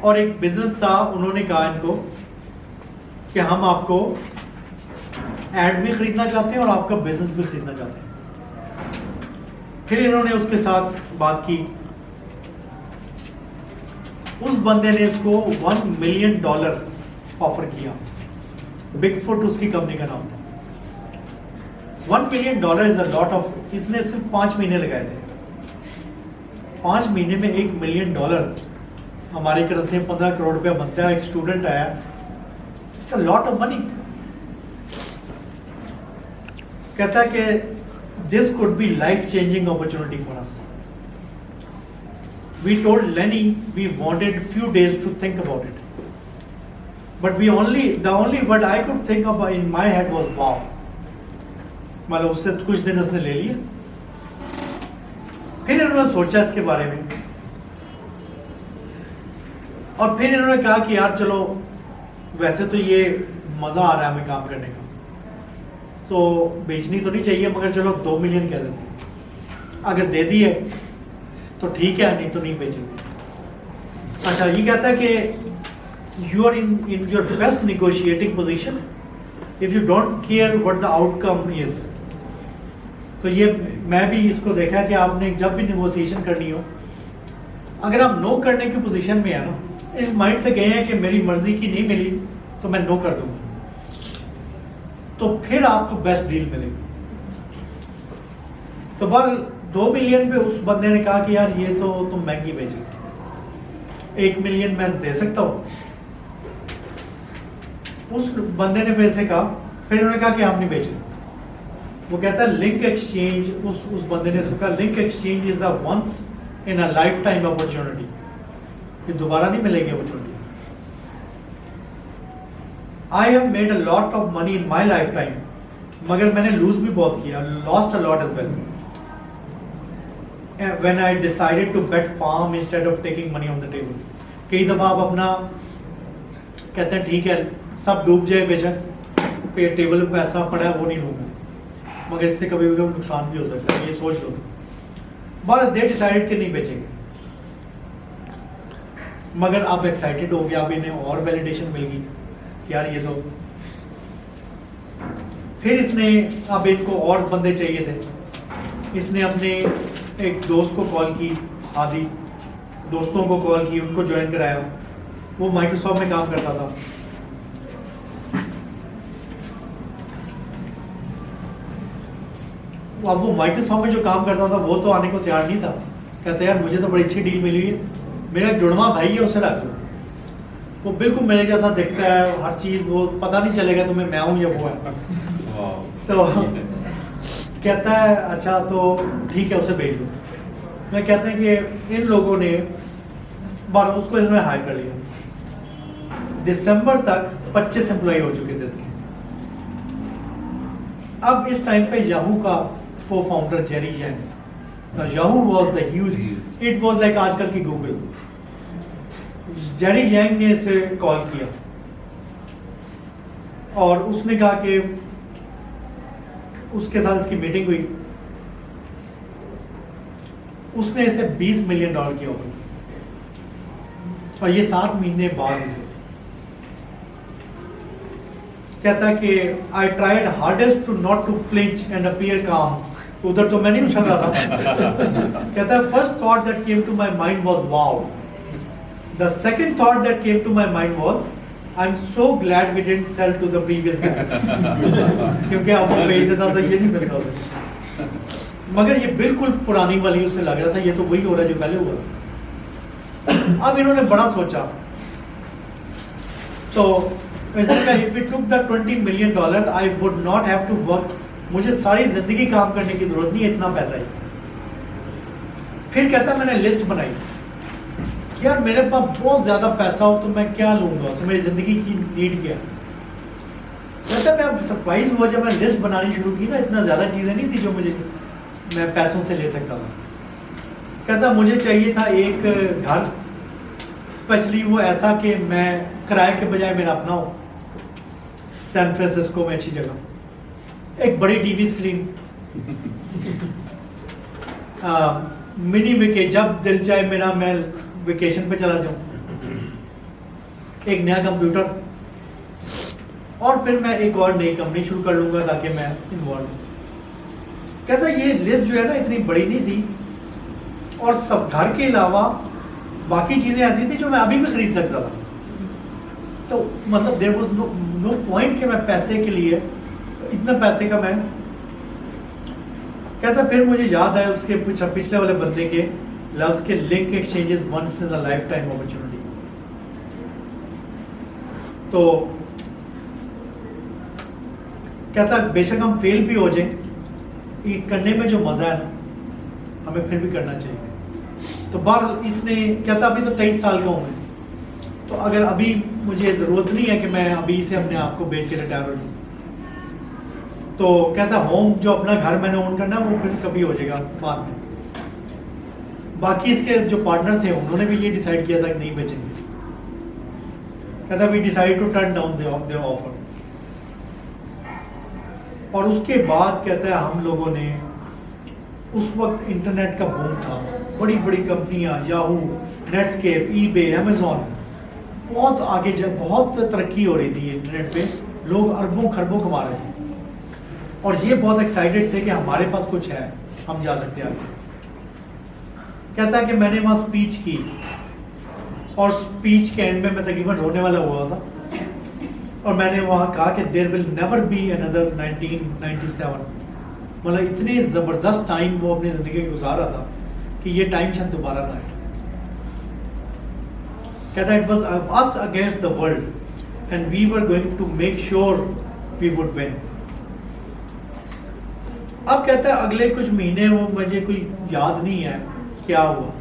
और एक बिजनेस था, उन्होंने कहा इनको कि हम आपको एड भी खरीदना चाहते हैं और आपका बिजनेस भी खरीदना चाहते हैं। फिर इन्होंने उसके साथ बात की। उस बंदे ने इसको $1 मिलियन ऑफर किया। बिगफुट उसकी कंपनी का नाम था। $1 million is a lot of. इसने सिर्फ 5 महीने लगाए थे। 5 महीने में $1 मिलियन हमारी तरफ से 15 करोड़ रुपया बनता है। एक स्टूडेंट आया, it's a lot of money. कहता है कि this could be life changing opportunity for us. We told Lenny we wanted few days to think about it, but the only word I could think of in my head was wow. मतलब उससे कुछ दिन उसने ले लिए। फिर इन्होंने सोचा इसके बारे में, और फिर इन्होंने कहा कि यार चलो, वैसे तो ये मज़ा आ रहा है हमें काम करने का, तो बेचनी तो नहीं चाहिए, मगर चलो 2 मिलियन कह देते हैं। अगर दे दिए तो ठीक है, नहीं तो नहीं बेचेंगे। अच्छा, ये कहता है कि you are in your best negotiating position if you don't care what the outcome is. तो ये मैं भी इसको देखा कि आपने जब भी निगोशिएशन करनी हो, अगर आप नो करने की पोजीशन में है ना, इस माइंड से गए हैं कि मेरी मर्जी की नहीं मिली तो मैं नो कर दूंगा, तो फिर आपको बेस्ट डील मिलेगी। तो बस 2 मिलियन पे उस बंदे ने कहा कि यार ये तो तुम महंगी बेचेंगे, 1 मिलियन मैं दे सकता हूँ। उस बंदे ने पैसे कहा, फिर उन्होंने कहा कि हम नहीं बेचेंगे। वो कहता है लिंक एक्सचेंज, उस बंदे ने कहा link exchange is a once in a lifetime opportunity, ये दोबारा नहीं मिलेगी opportunity. I have made a lot of money in my lifetime, मगर मैंने लूज भी बहुत किया, lost a lot as well when I decided to bet farm instead of taking money on the table. कई दफ़ा आप अपना कहते हैं ठीक है सब डूब जाए बेशक, पे टेबल पे पैसा पड़ा है वो नहीं लूँगा, मगर इससे कभी कभी नुकसान भी हो सकता है, ये सोच लो। बट दे डिसाइडेड कि नहीं बेचेंगे, मगर आप एक्साइटेड हो गया, आप इन्हें और वैलिडेशन मिल गई कि यार ये तो। फिर इसने, अब इनको और बंदे चाहिए थे, इसने अपने एक दोस्त को कॉल की, आदि दोस्तों को कॉल की, उनको ज्वाइन कराया। वो माइक्रोसॉफ्ट में काम करता था। अब वो माइक्रोसॉफ्ट में जो काम करता था वो तो आने को तैयार नहीं था। कहते यार मुझे तो बड़ी अच्छी डील मिली हुई है, मेरा जुड़वा भाई है उसे रख लो, वो बिल्कुल मेरे जैसा दिखता है, हर चीज़ वो पता नहीं चलेगा तुम्हें मैं हूँ या वो है। तो कहता है अच्छा तो ठीक है उसे भेज दो। मैं कहते हैं कि इन लोगों ने बार उसको इन्होंने हायर कर लिया। दिसंबर तक 25 एम्प्लॉय हो चुके थे इसके। अब इस टाइम पे याहू का cofounder Jerry Yang, Yahoo was the huge, it was like आजकल की गूगल। जेरी जैंग ने इसे कॉल किया और उसने कहा कि उसके साथ इसकी मीटिंग हुई, उसने इसे $20 मिलियन की ऑफर की और ये 7 महीने बाद इसे कहता है कि I tried hardest to not to flinch and appear calm. उधर तो मैं नहीं उछल रहा था। कहता है first thought that came to my mind was wow, the second thought that came to my mind was I am so glad we didn't sell to the previous guy, क्योंकि अब वो भेज देता तो ये नहीं मिलता उसे। मगर ये बिल्कुल पुरानी वाली उसे लग रहा था, ये तो वही हो रहा है जो पहले हुआ। अब इन्होंने बड़ा सोचा, तो if we took the $20 million, I would not have to work, मुझे सारी जिंदगी काम करने की जरूरत नहीं है, इतना पैसा ही। फिर कहता मैंने लिस्ट बनाई कि यार मेरे पास बहुत ज्यादा पैसा हो तो मैं क्या लूंगा, तो मेरी जिंदगी की नीड क्या। कहता मैं सरप्राइज हुआ जब मैं लिस्ट बनानी शुरू की ना, इतना ज्यादा चीजें नहीं थी जो मुझे मैं पैसों से ले सकता था। कहता मुझे चाहिए था एक घर, स्पेशली वो ऐसा कि मैं किराए के बजाय मेरा अपना हो, सैन फ्रांसिस्को में अच्छी जगह, एक बड़ी टीवी स्क्रीन, मिनी वेके, जब दिल चाहे मेरा मैं वेकेशन पे चला जाऊं, एक नया कंप्यूटर, और फिर मैं एक और नई कंपनी शुरू कर लूंगा ताकि मैं इन्वॉल्व हूँ। कहता ये लिस्ट जो है ना इतनी बड़ी नहीं थी, और सब घर के अलावा बाकी चीज़ें ऐसी थी जो मैं अभी भी खरीद सकता था। तो मतलब देयर वाज नो पॉइंट कि मैं पैसे के लिए इतना पैसे का मैं। कहता फिर मुझे याद आया उसके पिछले वाले बंदे के लव्स के link exchanges once in a lifetime opportunity. तो कहता बेशक हम फेल भी हो जाए, ये करने में जो मजा है ना हमें फिर भी करना चाहिए। तो बार इसने कहता अभी तो 23 साल का हूँ मैं, तो अगर अभी मुझे ज़रूरत नहीं है कि मैं अभी से अपने आप को बेच के रिटायर हो जाऊँ। तो कहता होम जो अपना घर मैंने ओन करना वो फिर कभी हो जाएगा बाद में। बाकी इसके जो पार्टनर थे उन्होंने भी ये डिसाइड किया था कि नहीं बेचेंगे। कहता we decide to turn down their offer. और उसके बाद कहता है हम लोगों ने, उस वक्त इंटरनेट का बूम था, बड़ी बड़ी कंपनियां याहू, नेटस्केप, ईबे, अमेजॉन, बहुत आगे जब बहुत तरक्की हो रही थी इंटरनेट पे, लोग अरबों खरबों कमा रहे थे और ये बहुत एक्साइटेड थे कि हमारे पास कुछ है, हम जा सकते हैं आगे। कहता है कि मैंने वहाँ स्पीच की और स्पीच के एंड में मैं तकरीबन रोने वाला हुआ था और मैंने वहाँ कहा कि there will never be another 1997। मतलब इतनी ज़बरदस्त टाइम वो अपनी ज़िंदगी में गुजार रहा था कि ये टाइम शायद दोबारा ना आए। कहता it was us against the world and we were going to make sure we would win. अब कहता है अगले कुछ महीने वो मुझे कोई याद नहीं है क्या हुआ,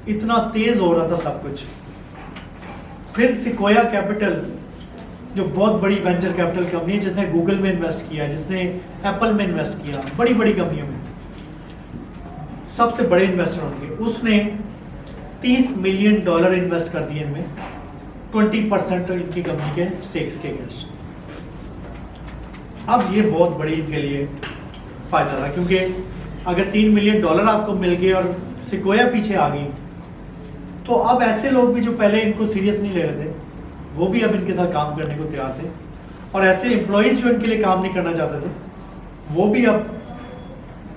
इतना तेज हो रहा था सब कुछ। फिर सिक्वोया कैपिटल जो बहुत बड़ी वेंचर कैपिटल कंपनी है, जिसने गूगल में इन्वेस्ट किया, जिसने एप्पल में इन्वेस्ट किया, बड़ी बड़ी कंपनियों में सबसे बड़े इन्वेस्टर होंगे, उसने $30 मिलियन इन्वेस्ट कर दिए इनमें, 20% इनकी कंपनी के स्टेक्स के अगेंस्ट। अब ये बहुत बड़ी इनके लिए फ़ायदा था, क्योंकि अगर $3 मिलियन आपको मिल गए और सिक्वोया पीछे आ गई, तो अब ऐसे लोग भी जो पहले इनको सीरियस नहीं ले रहे थे, वो भी अब इनके साथ काम करने को तैयार थे, और ऐसे एम्प्लॉयज़ जो इनके लिए काम नहीं करना चाहते थे, वो भी अब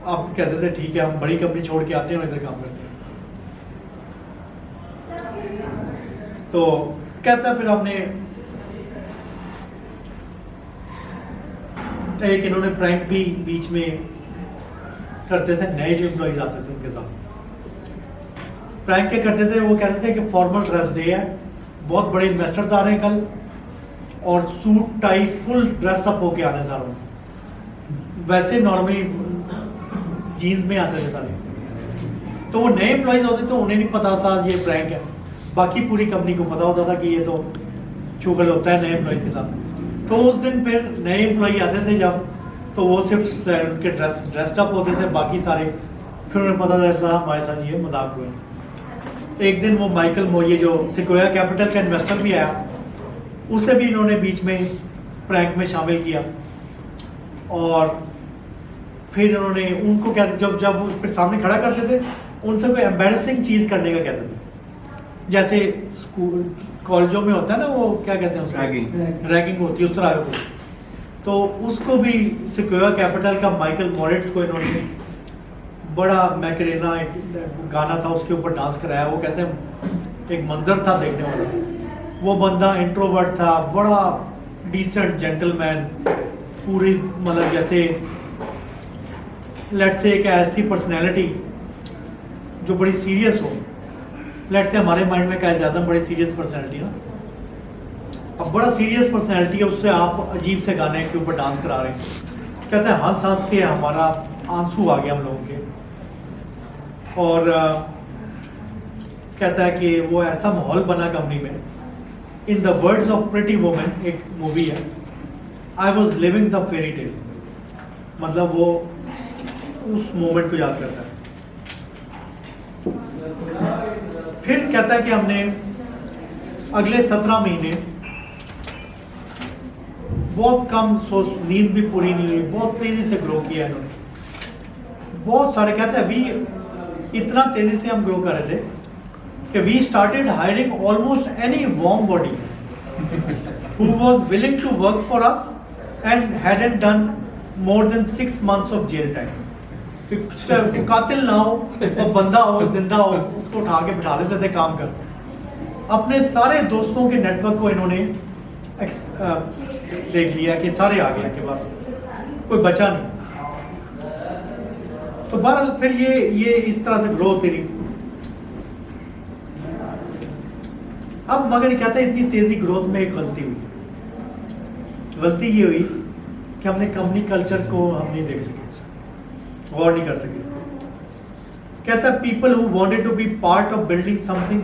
कहते थे ठीक है, हम बड़ी कंपनी छोड़ के आते हैं और इधर काम करते हैं। तो कहता फिर हमने एक इन्होंने प्रैंक भी बीच में करते थे, नए जो एम्प्लॉयज आते थे उनके साथ प्रैंक क्या करते थे, वो कहते थे कि फॉर्मल ड्रेस डे है, बहुत बड़े इन्वेस्टर्स आ रहे हैं कल, और सूट टाई फुल ड्रेसअप होके आने सारों, वैसे नॉर्मली जीन्स में आते थे सारे। तो वो नए एम्प्लॉयज होते थे, उन्हें नहीं पता था ये प्रैंक है, बाकी पूरी कंपनी को पता होता था कि ये तो चुगल होता है नए एम्प्लॉयज के साथ। तो उस दिन फिर नए एम्प्लॉय आते थे जब, तो वो सिर्फ उनके ड्रेस्ड अप होते थे, बाकी सारे फिर उन्हें पता चलता था हमारे साथ ये मजाक हुए। एक दिन वो माइकल मोये जो सिक्वोया कैपिटल का इन्वेस्टर भी आया, उसे भी इन्होंने बीच में प्रैंक में शामिल किया, और फिर उन्होंने उनको कहते जब वो फिर सामने खड़ा करते थे, उनसे कोई एम्बैरेसिंग चीज़ करने का कहते थे, जैसे स्कूल कॉलेजों में होता है ना, वो क्या कहते हैं उसको, रैगिंग होती है, उस तरह का कुछ। तो उसको भी सिक्वोया कैपिटल का माइकल मोरेट्स को इन्होंने बड़ा मैकरेना एक गाना था उसके ऊपर डांस कराया। वो कहते हैं एक मंजर था देखने वाला, वो बंदा इंट्रोवर्ट था, बड़ा डिसेंट जेंटलमैन, पूरी मतलब जैसे लेट्स से एक ऐसी पर्सनैलिटी जो बड़ी सीरियस हो, लेट्स से हमारे माइंड में क्या है ज़्यादा बड़ी सीरियस पर्सनैलिटी ना, अब बड़ा सीरियस पर्सनैलिटी है, उससे आप अजीब से गाने के ऊपर डांस करा रहे हैं। कहते हैं हंस हंस के हमारा आंसू आ गया हम लोगों के, और कहता है कि वो ऐसा माहौल बना कंपनी में। In the words of pretty women, एक मूवी है, I was living the fairy tale, मतलब वो उस मोमेंट को याद करता है। फिर कहता है कि हमने अगले 17 महीने बहुत कम नींद भी पूरी नहीं हुई, बहुत तेजी से ग्रो किया इन्होंने। बहुत सारे कहते हैं अभी इतना तेजी से हम ग्रो कर रहे थे कि we started hiring almost any warm body who was willing to work for us and hadn't done more than 6 months of jail time. कातिल ना हो और बंदा हो, जिंदा हो, उसको उठा के बिठा लेते थे काम कर। अपने सारे दोस्तों के नेटवर्क को इन्होंने देख लिया कि सारे आ गए इनके पास, कोई बचा नहीं। तो बहरहाल फिर ये इस तरह से ग्रो होती रही। अब मगर कहते हैं इतनी तेजी ग्रोथ में एक गलती हुई। गलती ये हुई कि हमने कंपनी कल्चर को हम नहीं देख सके, गौर नहीं कर सके। कहता है people who wanted to be part of building something,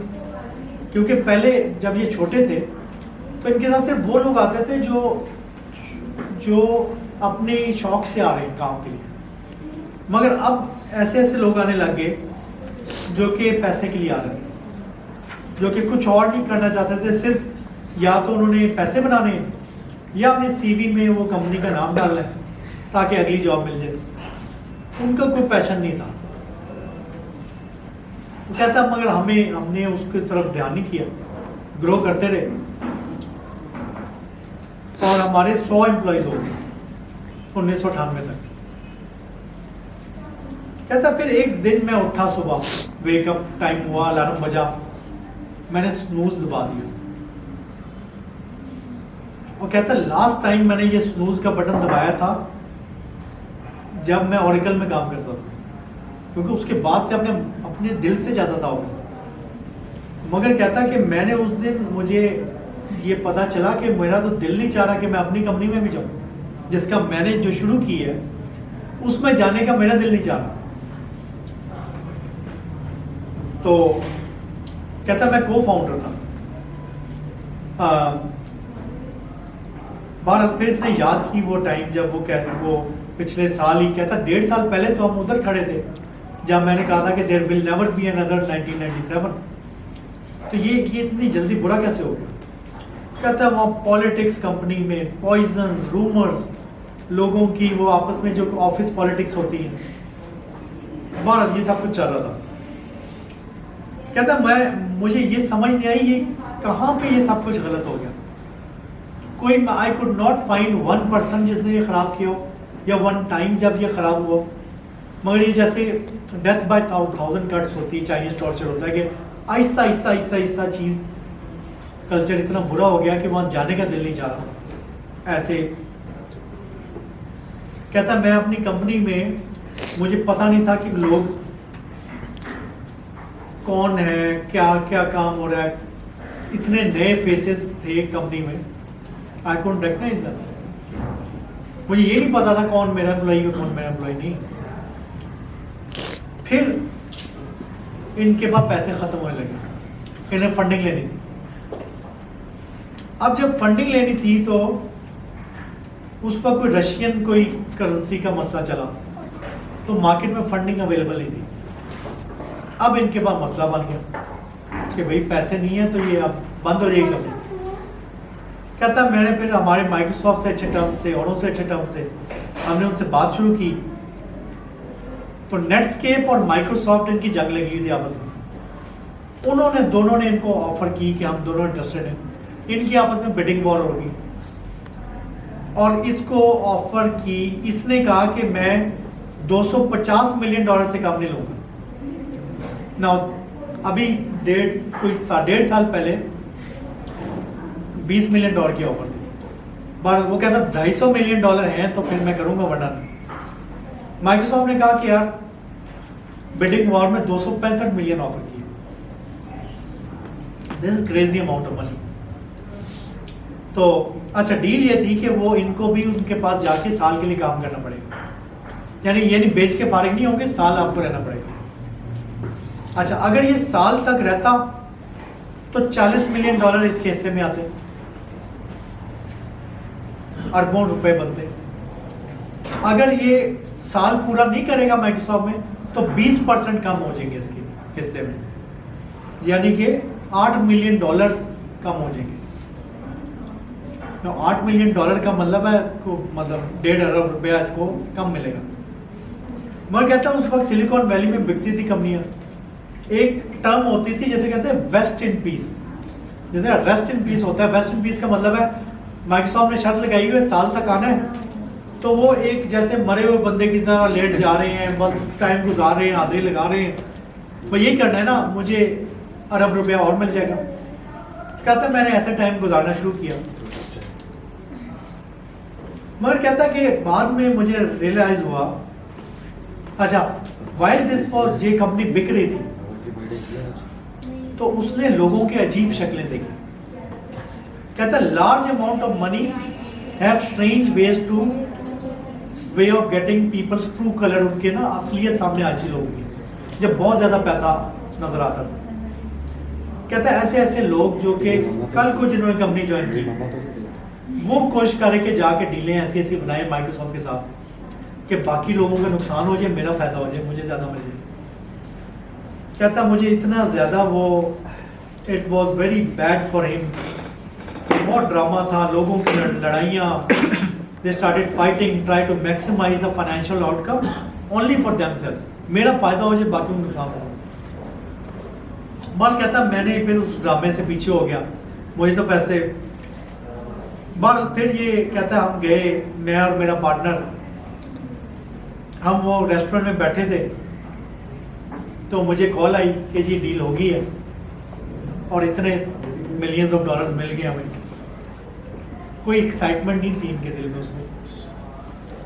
क्योंकि पहले जब ये छोटे थे तो इनके साथ सिर्फ वो लोग आते थे जो अपने शौक से आ रहे हैं काम के लिए, मगर अब ऐसे ऐसे लोग आने लग गए जो कि पैसे के लिए आ रहे थे, जो कि कुछ और नहीं करना चाहते थे, सिर्फ या तो उन्होंने पैसे बनाने या अपने सीवी में वो कंपनी का नाम डालना है ताकि अगली जॉब मिल जाए। उनका कोई पैशन नहीं था। तो कहता है मगर हमने उसकी तरफ ध्यान नहीं किया, ग्रो करते रहे, और हमारे 100 एम्प्लॉयज हो गए 1998 तक। कहता फिर एक दिन मैं उठा, सुबह वेकअप टाइम हुआ, अलार्म बजा, मैंने स्नूज दबा दिया, और कहता लास्ट टाइम मैंने ये स्नूज का बटन दबाया था जब मैं ओरेकल में काम करता था, क्योंकि उसके बाद से अपने दिल से जाता था ऑफिस। मगर कहता कि मैंने उस दिन मुझे ये पता चला कि मेरा तो दिल नहीं चाह रहा कि मैं अपनी कंपनी में भी जाऊँ, जिसका मैंने जो शुरू की है उसमें जाने का मेरा दिल नहीं चाह रहा। तो कहता मैं को फाउंडर था। बार फिर इसने याद की वो टाइम जब वो पिछले साल ही, कहता 1.5 साल पहले तो हम उधर खड़े थे जब मैंने कहा था कि there will never be another 1997। तो ये इतनी जल्दी बुरा कैसे हो गया? कहता है वहाँ पॉलिटिक्स कंपनी में, पॉइजन, रूमर्स, लोगों की वो आपस में जो ऑफिस पॉलिटिक्स होती है, बहरहाल ये सब कुछ चल रहा था। कहता मुझे ये समझ नहीं आई ये कहाँ पे ये सब कुछ गलत हो गया। कोई I could not find one person जिसने ये खराब किया हो या वन टाइम जब ये खराब हुआ, मगर ये जैसे डेथ बाय 1000 कट्स होती है, चाइनीज टॉर्चर होता है कि आहिस्ता आहिस्ता आहिस्ता आहिस्ता चीज़ कल्चर इतना बुरा हो गया कि वहाँ जाने का दिल नहीं चाह रहा। ऐसे कहता मैं अपनी कंपनी में, मुझे पता नहीं था कि लोग कौन है, क्या क्या काम हो रहा है, इतने नए फेसेस थे कंपनी में, आई कुडंट रिकॉग्नाइज दैम। मुझे ये नहीं पता था कौन मेरा एम्प्लॉई है कौन मेरा एम्प्लॉई नहीं। फिर इनके पास पैसे खत्म होने लगे, इन्हें फंडिंग लेनी थी। अब जब फंडिंग लेनी थी तो उस पर कोई रशियन कोई करेंसी का मसला चला, तो मार्केट में फंडिंग अवेलेबल नहीं थी। अब इनके पास मसला बन गया कि भाई पैसे नहीं है तो ये अब बंद हो जाएगी कंपनी। कहता मैंने फिर हमारे माइक्रोसॉफ्ट से अच्छे टर्म्स थे, औरों से अच्छे टर्म्स थे, हमने उनसे बात शुरू की। तो नेटस्केप और माइक्रोसॉफ्ट इनकी जंग लगी हुई थी आपस में। उन्होंने दोनों ने इनको ऑफर की कि हम दोनों इंटरेस्टेड हैं। इनकी आपस में बिडिंग वॉर होगी और इसको ऑफर की, इसने कहा कि मैं $250 मिलियन से कम नहीं लूंगा ना। अभी कोई 1.5 साल पहले $20 मिलियन की ऑफर थी, पर वो कहता $250 मिलियन हैं तो फिर मैं करूंगा, वरना नहीं। माइक्रोसॉफ्ट ने कहा कि यार बिडिंग वॉर में 265 मिलियन ऑफर की, this is crazy amount of money. तो अच्छा डील ये थी कि वो इनको भी उनके पास जाके साल के लिए काम करना पड़ेगा, यानी ये नहीं बेच के फारिग नहीं होंगे, साल आपको रहना पड़ेगा। अच्छा अगर ये साल तक रहता तो $40 मिलियन इसके हिस्से में आते, अरबों रुपए बनते। अगर ये साल पूरा नहीं करेगा माइक्रोसॉफ्ट में तो 20% कम हो जाएंगे इसके हिस्से में, यानी कि $8 मिलियन कम हो जाएंगे। तो $8 मिलियन का मतलब है मतलब 1.5 अरब रुपया इसको कम मिलेगा। मगर कहता है उस वक्त सिलिकॉन वैली में बिकती थी कंपनियां, एक टर्म होती थी जैसे कहते हैं वेस्ट इन पीस, जैसे रेस्ट इन पीस होता है। वेस्ट इन पीस का मतलब है माइक्रोसॉफ्ट ने शर्त लगाई हुई है साल तक आना है, तो वो एक जैसे मरे हुए बंदे की तरह लेट जा रहे हैं, बस टाइम गुजार रहे हैं, हाजिरी लगा रहे हैं, तो यही करना है ना, मुझे अरब रुपया और मिल जाएगा। कहता मैंने ऐसा टाइम गुजारना शुरू किया। मगर कहता कि बाद में मुझे रियलाइज हुआ, अच्छा while this for J company बिक रही थी तो उसने लोगों के अजीब शक्लें देखी। कहता large amount of money have strange ways to way of getting people's true colour, उनके ना असलियत सामने आज ही लोगों की, जब बहुत ज्यादा पैसा नजर आता था। कहता है ऐसे ऐसे लोग जो कि कल को जिन्होंने कंपनी ज्वाइन की वो कोशिश करे कि जाके डीलें ऐसी ऐसी बनाए माइक्रोसॉफ्ट के साथ कि बाकी लोगों का नुकसान हो जाए, मेरा फायदा हो जाए, मुझे ज़्यादा मिल जाए। कहता मुझे इतना ज़्यादा वो it was very bad for him, बहुत ड्रामा था, लोगों की लड़ाइयाँ, they started fighting, try to maximise the financial outcome only for themselves, मेरा फायदा हो जाए बाकी को नुकसान हो। बल कहता मैंने फिर उस ड्रामे से पीछे हो गया, मुझे तो पैसे बल। फिर ये कहता हम गए, मैं और मेरा पार्टनर, हम वो रेस्टोरेंट में बैठे थे तो मुझे कॉल आई कि जी डील हो गई है और इतने मिलियन ऑफ डॉलर्स मिल गए हमें। कोई एक्साइटमेंट नहीं थी इनके दिल में उसमें।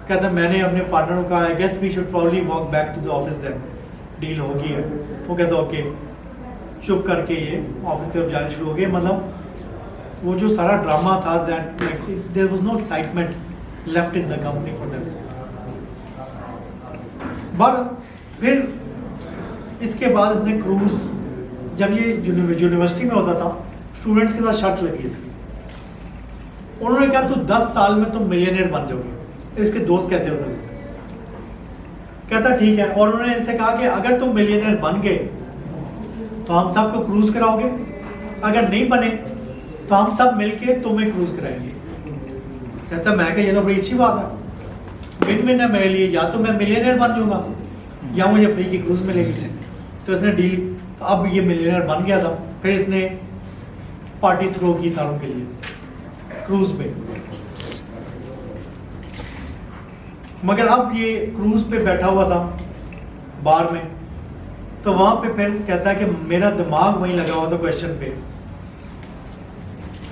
कहता मैंने अपने पार्टनर को कहा I guess we should probably walk back to the office then, deal हो गई है। वो कहता ओके, चुप करके ये ऑफिस की तरफ जाने शुरू हो गए। मतलब वो जो सारा ड्रामा था that there was no excitement left in the company for them. But फिर इसके बाद इसने क्रूज, जब ये यूनिवर्सिटी में होता था स्टूडेंट्स के साथ शर्त लगी इसकी, उन्होंने कहा तू 10 साल में तुम मिलियनेयर बन जाओगे, इसके दोस्त कहते होते थे। कहता ठीक है, और उन्होंने इनसे कहा कि अगर तुम मिलियनेयर बन गए तो हम सबको क्रूज कराओगे अगर नहीं बने तो हम सब मिलके तुम्हें क्रूज कराएंगे। कहता मैं कि ये तो बड़ी अच्छी बात है, विन विन है मेरे लिए, या तो मैं मिलियनर बन जाऊंगा या मुझे फ्री की क्रूज मिलेगी। तो इसने डील, तो अब ये मिलियनर बन गया था। फिर इसने पार्टी थ्रो की सारों के लिए क्रूज पे। मगर अब ये क्रूज पे बैठा हुआ था बार में, तो वहां पे फिर कहता है कि मेरा दिमाग वहीं लगा हुआ था क्वेश्चन पे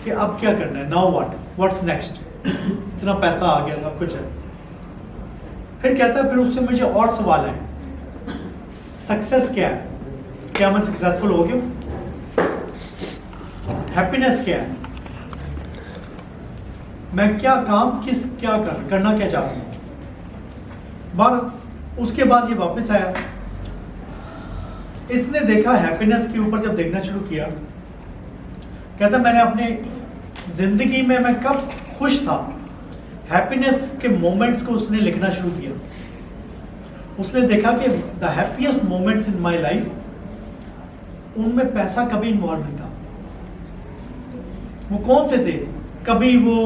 कि अब क्या करना है, नाउ व्हाट्स नेक्स्ट। इतना पैसा आ गया, सब कुछ है। फिर कहता है फिर उससे मुझे और सवाल है, सक्सेस क्या है, क्या मैं सक्सेसफुल हो गया, हैप्पीनेस क्या है, मैं क्या काम करना क्या चाहता हूं। उसके बाद ये वापस आया, इसने देखा हैप्पीनेस के ऊपर, जब देखना शुरू किया, कहता मैंने अपने जिंदगी में मैं कब खुश था, हैप्पीनेस के मोमेंट्स को उसने लिखना शुरू किया। उसने देखा कि the happiest moments in my life, उनमें पैसा कभी इन्वॉल्व नहीं था। वो कौन से थे? कभी वो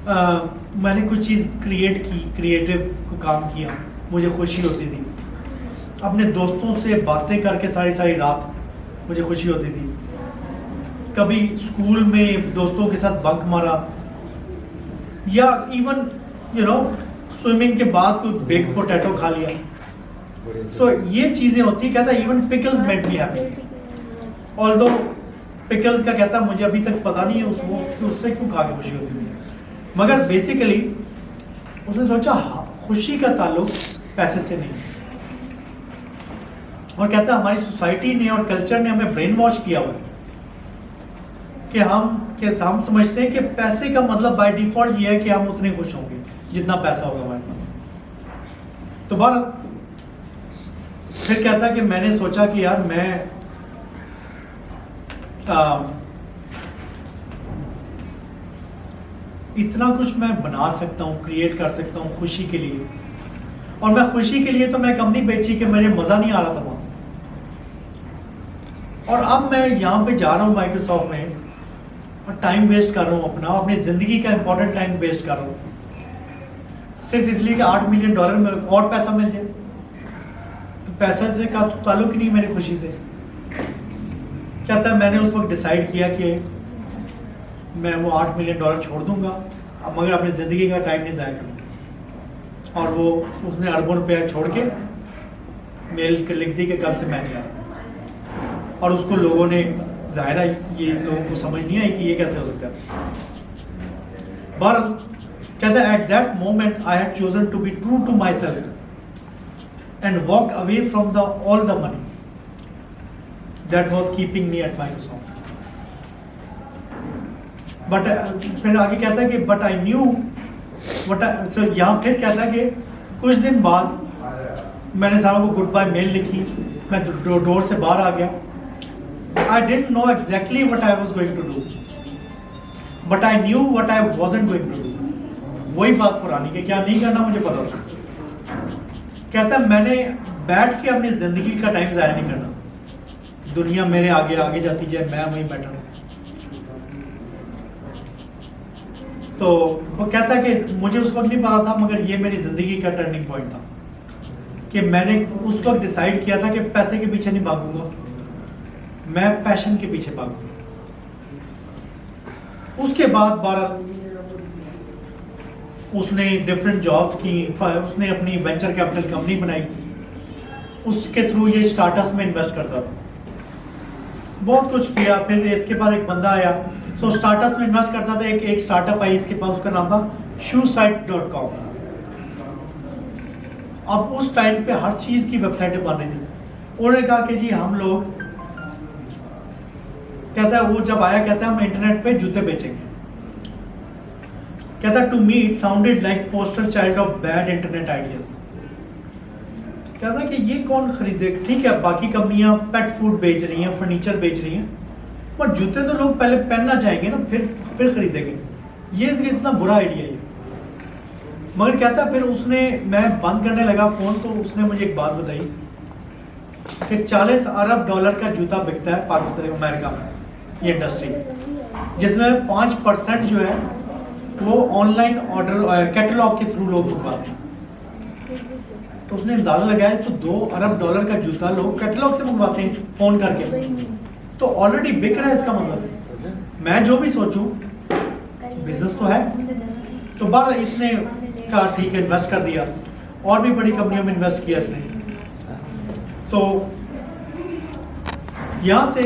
मैंने कुछ चीज़ क्रिएट की, क्रिएटिव को काम किया, मुझे खुशी होती थी। अपने दोस्तों से बातें करके सारी रात मुझे खुशी होती थी। कभी स्कूल में दोस्तों के साथ बंक मारा, या इवन स्विमिंग के बाद कोई बेक पोटैटो खा लिया। सो ये चीज़ें होती, कहता even pickles made me happy. Although pickles का कहता मुझे अभी तक पता नहीं है उससे क्यों खा के खुशी होती है, मगर बेसिकली उसने सोचा खुशी का ताल्लुक पैसे से नहीं। और कहता हमारी सोसाइटी ने और कल्चर ने हमें ब्रेन वॉश किया हुआ कि हम समझते हैं कि पैसे का मतलब बाय डिफॉल्ट ये है कि हम उतने खुश होंगे जितना पैसा होगा हमारे पास। तो फिर कहता कि मैंने सोचा कि यार मैं इतना कुछ मैं बना सकता हूँ, क्रिएट कर सकता हूँ खुशी के लिए। और मैं खुशी के लिए तो मैं कंपनी बेची कि मुझे मज़ा नहीं आ रहा था वहाँ। और अब मैं यहाँ पे जा रहा हूँ माइक्रोसॉफ्ट में और टाइम वेस्ट कर रहा हूँ अपना, अपनी ज़िंदगी का इंपॉर्टेंट टाइम वेस्ट कर रहा हूँ सिर्फ इसलिए कि $8 मिलियन में और पैसा मिल जाए। तो पैसा से का तो ताल्लुक ही नहीं मेरी खुशी से। कहता है मैंने उस वक्त डिसाइड किया कि मैं वो $8 मिलियन छोड़ दूंगा, अब मगर अपनी ज़िंदगी का टाइम नहीं ज़ाया करूँगा। और वो उसने अरबों रुपया छोड़ के मेल कर लिख दी कि कल से मैं नहीं आ रहा। और उसको लोगों ने, जाहिर है ये लोगों को समझ नहीं आई कि ये कैसे हो सकता है। बट कहता है at that moment I had chosen to be true to my self and walk away from the all the money that was keeping me at Microsoft. But फिर आगे कहता है कि बट आई न्यू सो यहाँ फिर कहता है कि कुछ दिन बाद मैंने सारों को गुड बाय मेल लिखी, मैं डोर से बाहर आ गया। I didn't know exactly what I was going to do, but I knew what I wasn't going to do. वही बात पुरानी कि क्या नहीं करना मुझे पता था। कहता है मैंने बैठ के अपनी जिंदगी का टाइम ज़ाया नहीं करना, दुनिया मेरे आगे आगे जाती जाए, मैं वहीं बैठा हूँ। तो वो कहता है कि मुझे उस वक्त नहीं पता था, मगर ये मेरी ज़िंदगी का टर्निंग पॉइंट था कि मैंने उस वक्त डिसाइड किया था कि पैसे के पीछे नहीं भागूंगा, मैं पैशन के पीछे भागूंगा। उसके बाद उसने डिफरेंट जॉब्स की, उसने अपनी वेंचर कैपिटल कंपनी बनाई, उसके थ्रू ये स्टार्टअप्स में इन्वेस्ट करता था, बहुत कुछ किया। फिर इसके पास एक बंदा आया, सो स्टार्टअप्स में इन्वेस्ट करता था। एक स्टार्टअप आई इसके पास, उसका नाम था shoesite.com। अब उस टाइम पे हर चीज़ की वेबसाइटें बन रही थी। उन्होंने कहा कि जी हम लोग, कहता है वो जब आया, कहता है हम इंटरनेट पे जूते बेचेंगे। कहता है to me it sounded like poster child of bad internet ideas. कहता है कि ये कौन खरीदे, ठीक है बाकी कंपनियां पेट फूड बेच रही हैं, फर्नीचर बेच रही हैं, पर जूते तो लोग पहले पहनना चाहेंगे ना, फिर खरीदेंगे, ये इतना बुरा आइडिया है। मगर कहता फिर उसने, मैं बंद करने लगा फ़ोन तो उसने मुझे एक बात बताई कि $40 अरब का जूता बिकता है पाकिस्तान अमेरिका में, ये इंडस्ट्री, जिसमें 5% जो है वो ऑनलाइन ऑर्डर कैटलॉग के थ्रू लोग मंगवाते हैं। तो उसने अंदाजा लगाया तो $2 अरब का जूता लोग कैटलॉग से मंगवाते हैं फ़ोन करके, तो ऑलरेडी बिक रहा है। इसका मतलब मैं जो भी सोचूं बिजनेस तो है। तो बार इसने कहा ठीक है, इन्वेस्ट कर दिया, और भी बड़ी कंपनियों में इन्वेस्ट किया इसने। तो यहाँ से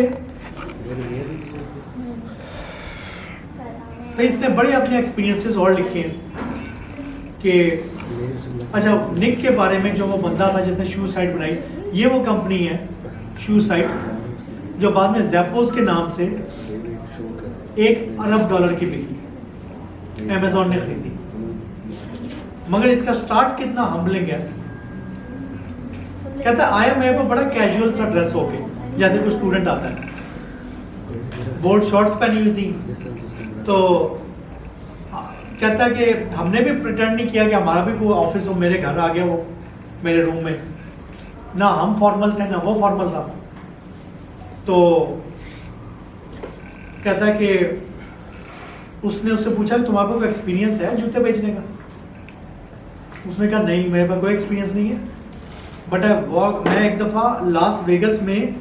तो इसने बड़े अपने एक्सपीरियंसेस और लिखे हैं कि अच्छा, निक के बारे में जो वो बंदा था जिसने शू साइट बनाई, ये वो कंपनी है शू साइट जो बाद में ज़ैपोस के नाम से $1 अरब की बिकी, अमेज़ॉन ने खरीदी। मगर इसका स्टार्ट कितना हम्बलिंग है। कहता है आया मैं वो बड़ा कैजुअल सा ड्रेस होके, जैसे कोई स्टूडेंट आता है, बोर्ड शॉर्ट्स पहनी हुई थी। तो कहता है कि हमने भी प्रिटेंड नहीं किया कि हमारा भी कोई ऑफिस हो, मेरे घर आ गया वो मेरे रूम में, ना हम फॉर्मल थे ना वो फॉर्मल था। तो कहता है कि उसने उससे पूछा कि तुम्हारे पास कोई एक्सपीरियंस है जूते बेचने का? उसने कहा नहीं, मेरे पास कोई एक्सपीरियंस नहीं है, बट मैं एक दफ़ा लास वेगस में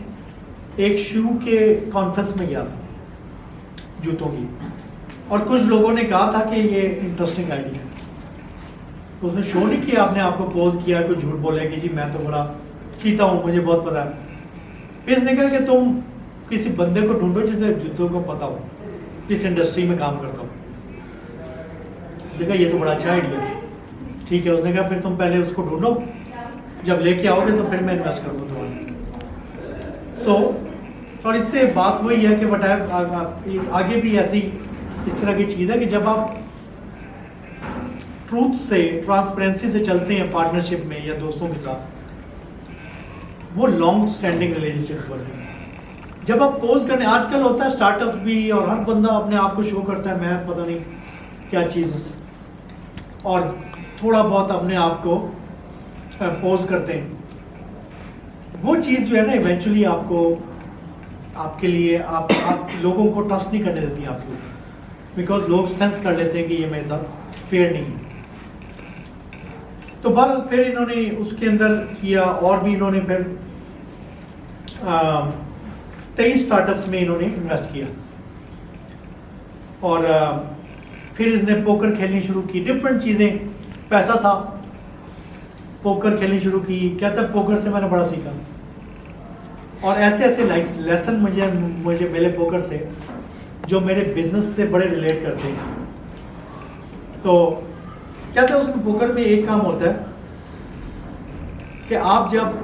एक शू के कॉन्फ्रेंस में गया था जूतों की, और कुछ लोगों ने कहा था कि ये इंटरेस्टिंग आइडिया है। उसने शो नहीं किया, आपने आपको पोज किया, कोई झूठ बोले कि जी मैं तो बड़ा चीता हूँ, मुझे बहुत पता है। फिर इसने कहा कि तुम किसी बंदे को ढूंढो जिसे जूतों को पता हो, जिस इंडस्ट्री में काम करता हो। देखा ये तो बड़ा अच्छा आइडिया है, ठीक है। उसने कहा फिर तुम पहले उसको ढूंढो, जब लेके आओगे तो फिर मैं इन्वेस्ट करूँगा तुम्हारा। तो और इससे बात वही है कि बताया आगे भी ऐसी इस तरह की चीज़ है कि जब आप ट्रूथ से, ट्रांसपेरेंसी से चलते हैं पार्टनरशिप में या दोस्तों के साथ, वो लॉन्ग स्टैंडिंग रिलेशनशिप्स बनते हैं। जब आप पोज करने, आजकल होता है स्टार्टअप्स भी, और हर बंदा अपने आप को शो करता है मैं पता नहीं क्या चीज़ हूँ, और थोड़ा बहुत अपने आप को पोज करते हैं। वो चीज़ जो है ना इवेंचुअली आपको, आपके लिए आप लोगों को ट्रस्ट नहीं करने देती आपके ऊपर, बिकॉज लोग सेंस कर लेते हैं कि ये मेरे साथ फेयर नहीं है। तो बल फिर इन्होंने उसके अंदर किया, और भी इन्होंने फिर 23 स्टार्टअप्स में इन्होंने इन्वेस्ट किया, और फिर इसने पोकर खेलनी शुरू की, डिफरेंट चीज़ें, पैसा था, पोकर खेलनी शुरू की। कहता है पोकर से मैंने बड़ा सीखा, और ऐसे ऐसे लेसन मुझे मिले पोकर से जो मेरे बिजनेस से बड़े रिलेट करते हैं। तो कहता है उसमें पोकर में एक काम होता है कि आप जब,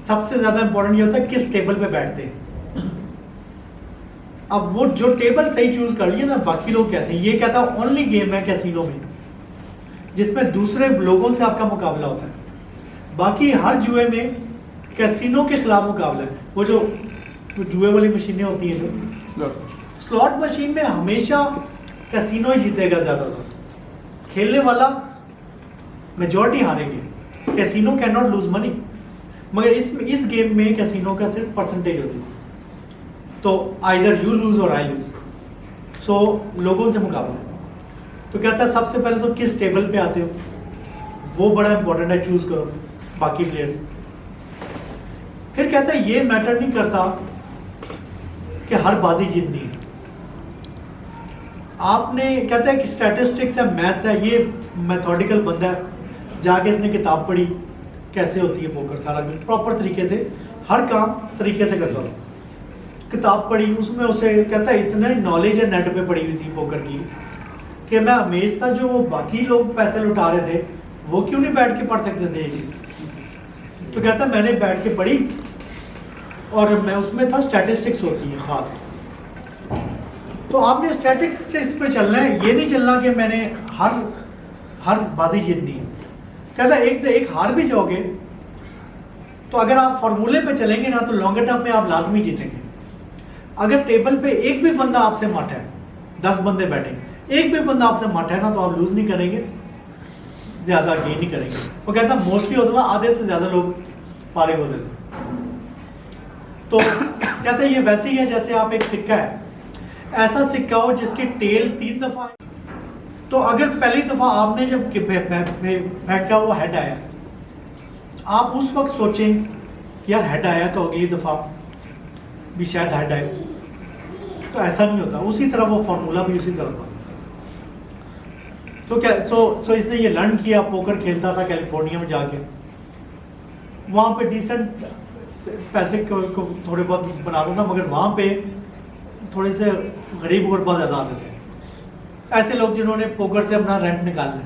सबसे ज़्यादा इंपॉर्टेंट ये होता है किस टेबल पे बैठते हैं। अब वो जो टेबल सही चूज कर लिए ना, बाकी लोग कैसे, ये कहता है ओनली गेम है कैसीनो में जिसमें दूसरे लोगों से आपका मुकाबला होता है। बाकी हर जुए में कैसीनो के खिलाफ मुकाबला है। वो जो जुए वाली मशीनें होती हैं, जो स्लॉट मशीन में हमेशा कैसीनो ही जीतेगा ज़्यादातर, खेलने वाला मेजॉरिटी हारेंगे। Casino can not lose money, मगर इस गेम में कैसीनो का सिर्फ परसेंटेज होती है, तो आइदर यू लूज और आई लूज। सो लोगों से मुकाबला। तो कहता है सबसे पहले तो किस टेबल पे आते हो, वो बड़ा इंपॉर्टेंट है, चूज करो बाकी प्लेयर्स। फिर कहता है ये मैटर नहीं करता कि हर बाजी जीतनी है। आपने, कहता है कि स्टैटिस्टिक्स है, मैथ्स है, ये मैथोडिकल बंदा है, जाके इसने किताब पढ़ी कैसे होती है पोकर, सारा कुछ प्रॉपर तरीके से, हर काम तरीके से करता हूँ। किताब पढ़ी, उसमें उसे कहता है इतना नॉलेज है नेट पे पड़ी हुई थी पोकर की कि मैं अमेज था जो वो बाकी लोग पैसे लुटा रहे थे वो क्यों नहीं बैठ के पढ़ सकते थे ये चीज़। तो कहता है मैंने बैठ के पढ़ी, और मैं उसमें था स्टैटिस्टिक्स होती है ख़ास। तो आपने स्टैटिस्टिक्स पे चलना है, ये नहीं चलना कि मैंने हर बाजी जीतनी है। कहता है एक से एक हार भी जाओगे तो अगर आप फॉर्मूले पे चलेंगे ना तो लॉन्गर टर्म में आप लाजमी जीतेंगे। अगर टेबल पे एक भी बंदा आपसे माठा है, 10 बंदे बैठे, एक भी बंदा आपसे माठा है ना, तो आप लूज नहीं करेंगे, ज़्यादा गेन नहीं करेंगे। वो कहता मोस्टली होता था आधे से ज़्यादा लोग फारिग होते थे। तो कहते हैं ये वैसे ही है जैसे आप एक सिक्का है, ऐसा सिक्का हो जिसकी टेल 3 दफ़ा, तो अगर पहली दफ़ा आपने जब फेंका वो हेड आया, आप उस वक्त सोचें कि यार हेड आया तो अगली दफ़ा भी शायद हेड आए, तो ऐसा नहीं होता। उसी तरह वो फार्मूला भी उसी तरह था। तो क्या सो इसने ये लर्न किया, पोकर खेलता था कैलिफोर्निया में जाके, वहाँ पे डिसेंट पैसे को थोड़े बहुत बनाता था, मगर वहाँ पे थोड़े से गरीब गुरबा ज़्यादा आते थे, ऐसे लोग जिन्होंने पोकर से अपना रेंट निकाल लें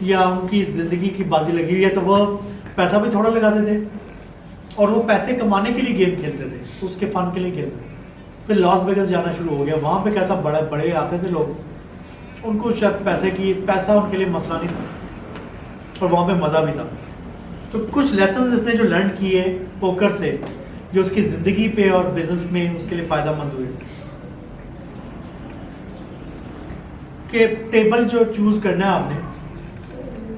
या उनकी ज़िंदगी की बाजी लगी हुई है, तो वो पैसा भी थोड़ा लगाते थे और वो पैसे कमाने के लिए गेम खेलते थे, उसके फन के लिए खेलते थे। फिर लॉस वेगस जाना शुरू हो गया, वहाँ पे कहता बड़े बड़े आते थे लोग, उनको शायद पैसा उनके लिए मसला नहीं था और वहाँ पे मज़ा भी था। तो कुछ लेसन्स इसने जो लर्न किए पोकर से, जो उसकी ज़िंदगी पे और बिजनेस में उसके लिए फ़ायदेमंद हुए, कि टेबल जो चूज़ करना है आपने,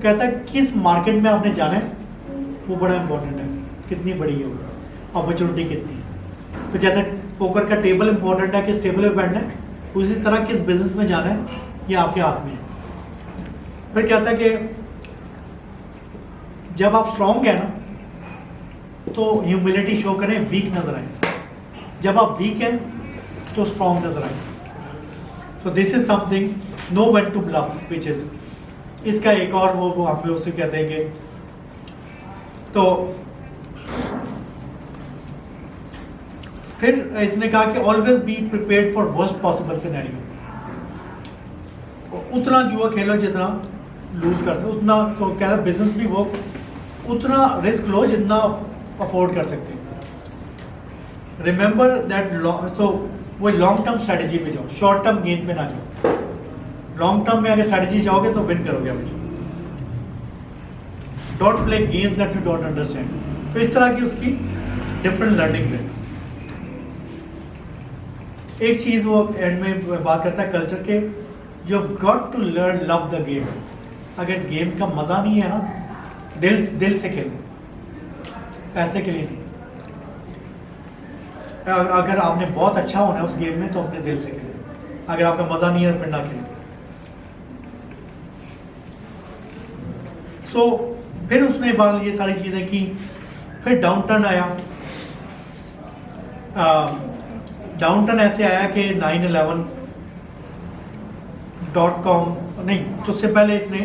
कहता है किस मार्केट में आपने जाना है वो बड़ा इंपॉर्टेंट है, कितनी बड़ी है वो अपॉर्चुनिटी कितनी है। तो जैसे पोकर का टेबल इंपॉर्टेंट है, किस टेबल पे बैठना है, उसी तरह किस बिजनेस में जाना है ये आपके हाथ में है। फिर कहता है कि जब आप स्ट्रॉन्ग है ना तो ह्यूमिलिटी शो करें, वीक नजर आए, जब आप वीक हैं तो स्ट्रॉन्ग नजर आए। So this is something know when to bluff, which is इसका एक और वो हम लोग उसे कहते हैं कि, तो फिर इसने कहा कि always be prepared for worst possible scenario, उतना जुआ खेलो जितना लूज कर सको, उतना तो कह रहा बिजनेस भी वो उतना रिस्क लो जितना अफोर्ड कर सकते हैं। रिमेंबर दैट सो वो लॉन्ग टर्म स्ट्रेटजी पे जाओ, शॉर्ट टर्म गेम पे ना जाओ। लॉन्ग टर्म में अगर स्ट्रेटजी जाओगे तो विन करोगे हमेशा। Don't play games that you don't understand. तो इस तरह की उसकी डिफरेंट लर्निंग्स है। एक चीज़ वो एंड में बात करता है कल्चर के, you have got to learn love the game. अगर गेम का मज़ा नहीं है ना, दिल से खेलो, पैसे के लिए नहीं। अगर आपने बहुत अच्छा होना है उस गेम में तो अपने दिल से खेलो, अगर आपका मज़ा नहीं है फिर ना खेलो। सो फिर उसने बात ये सारी चीज़ें की। फिर डाउनटर्न आया। डाउनटर्न ऐसे आया कि 9/11.com नहीं, तो उससे पहले इसने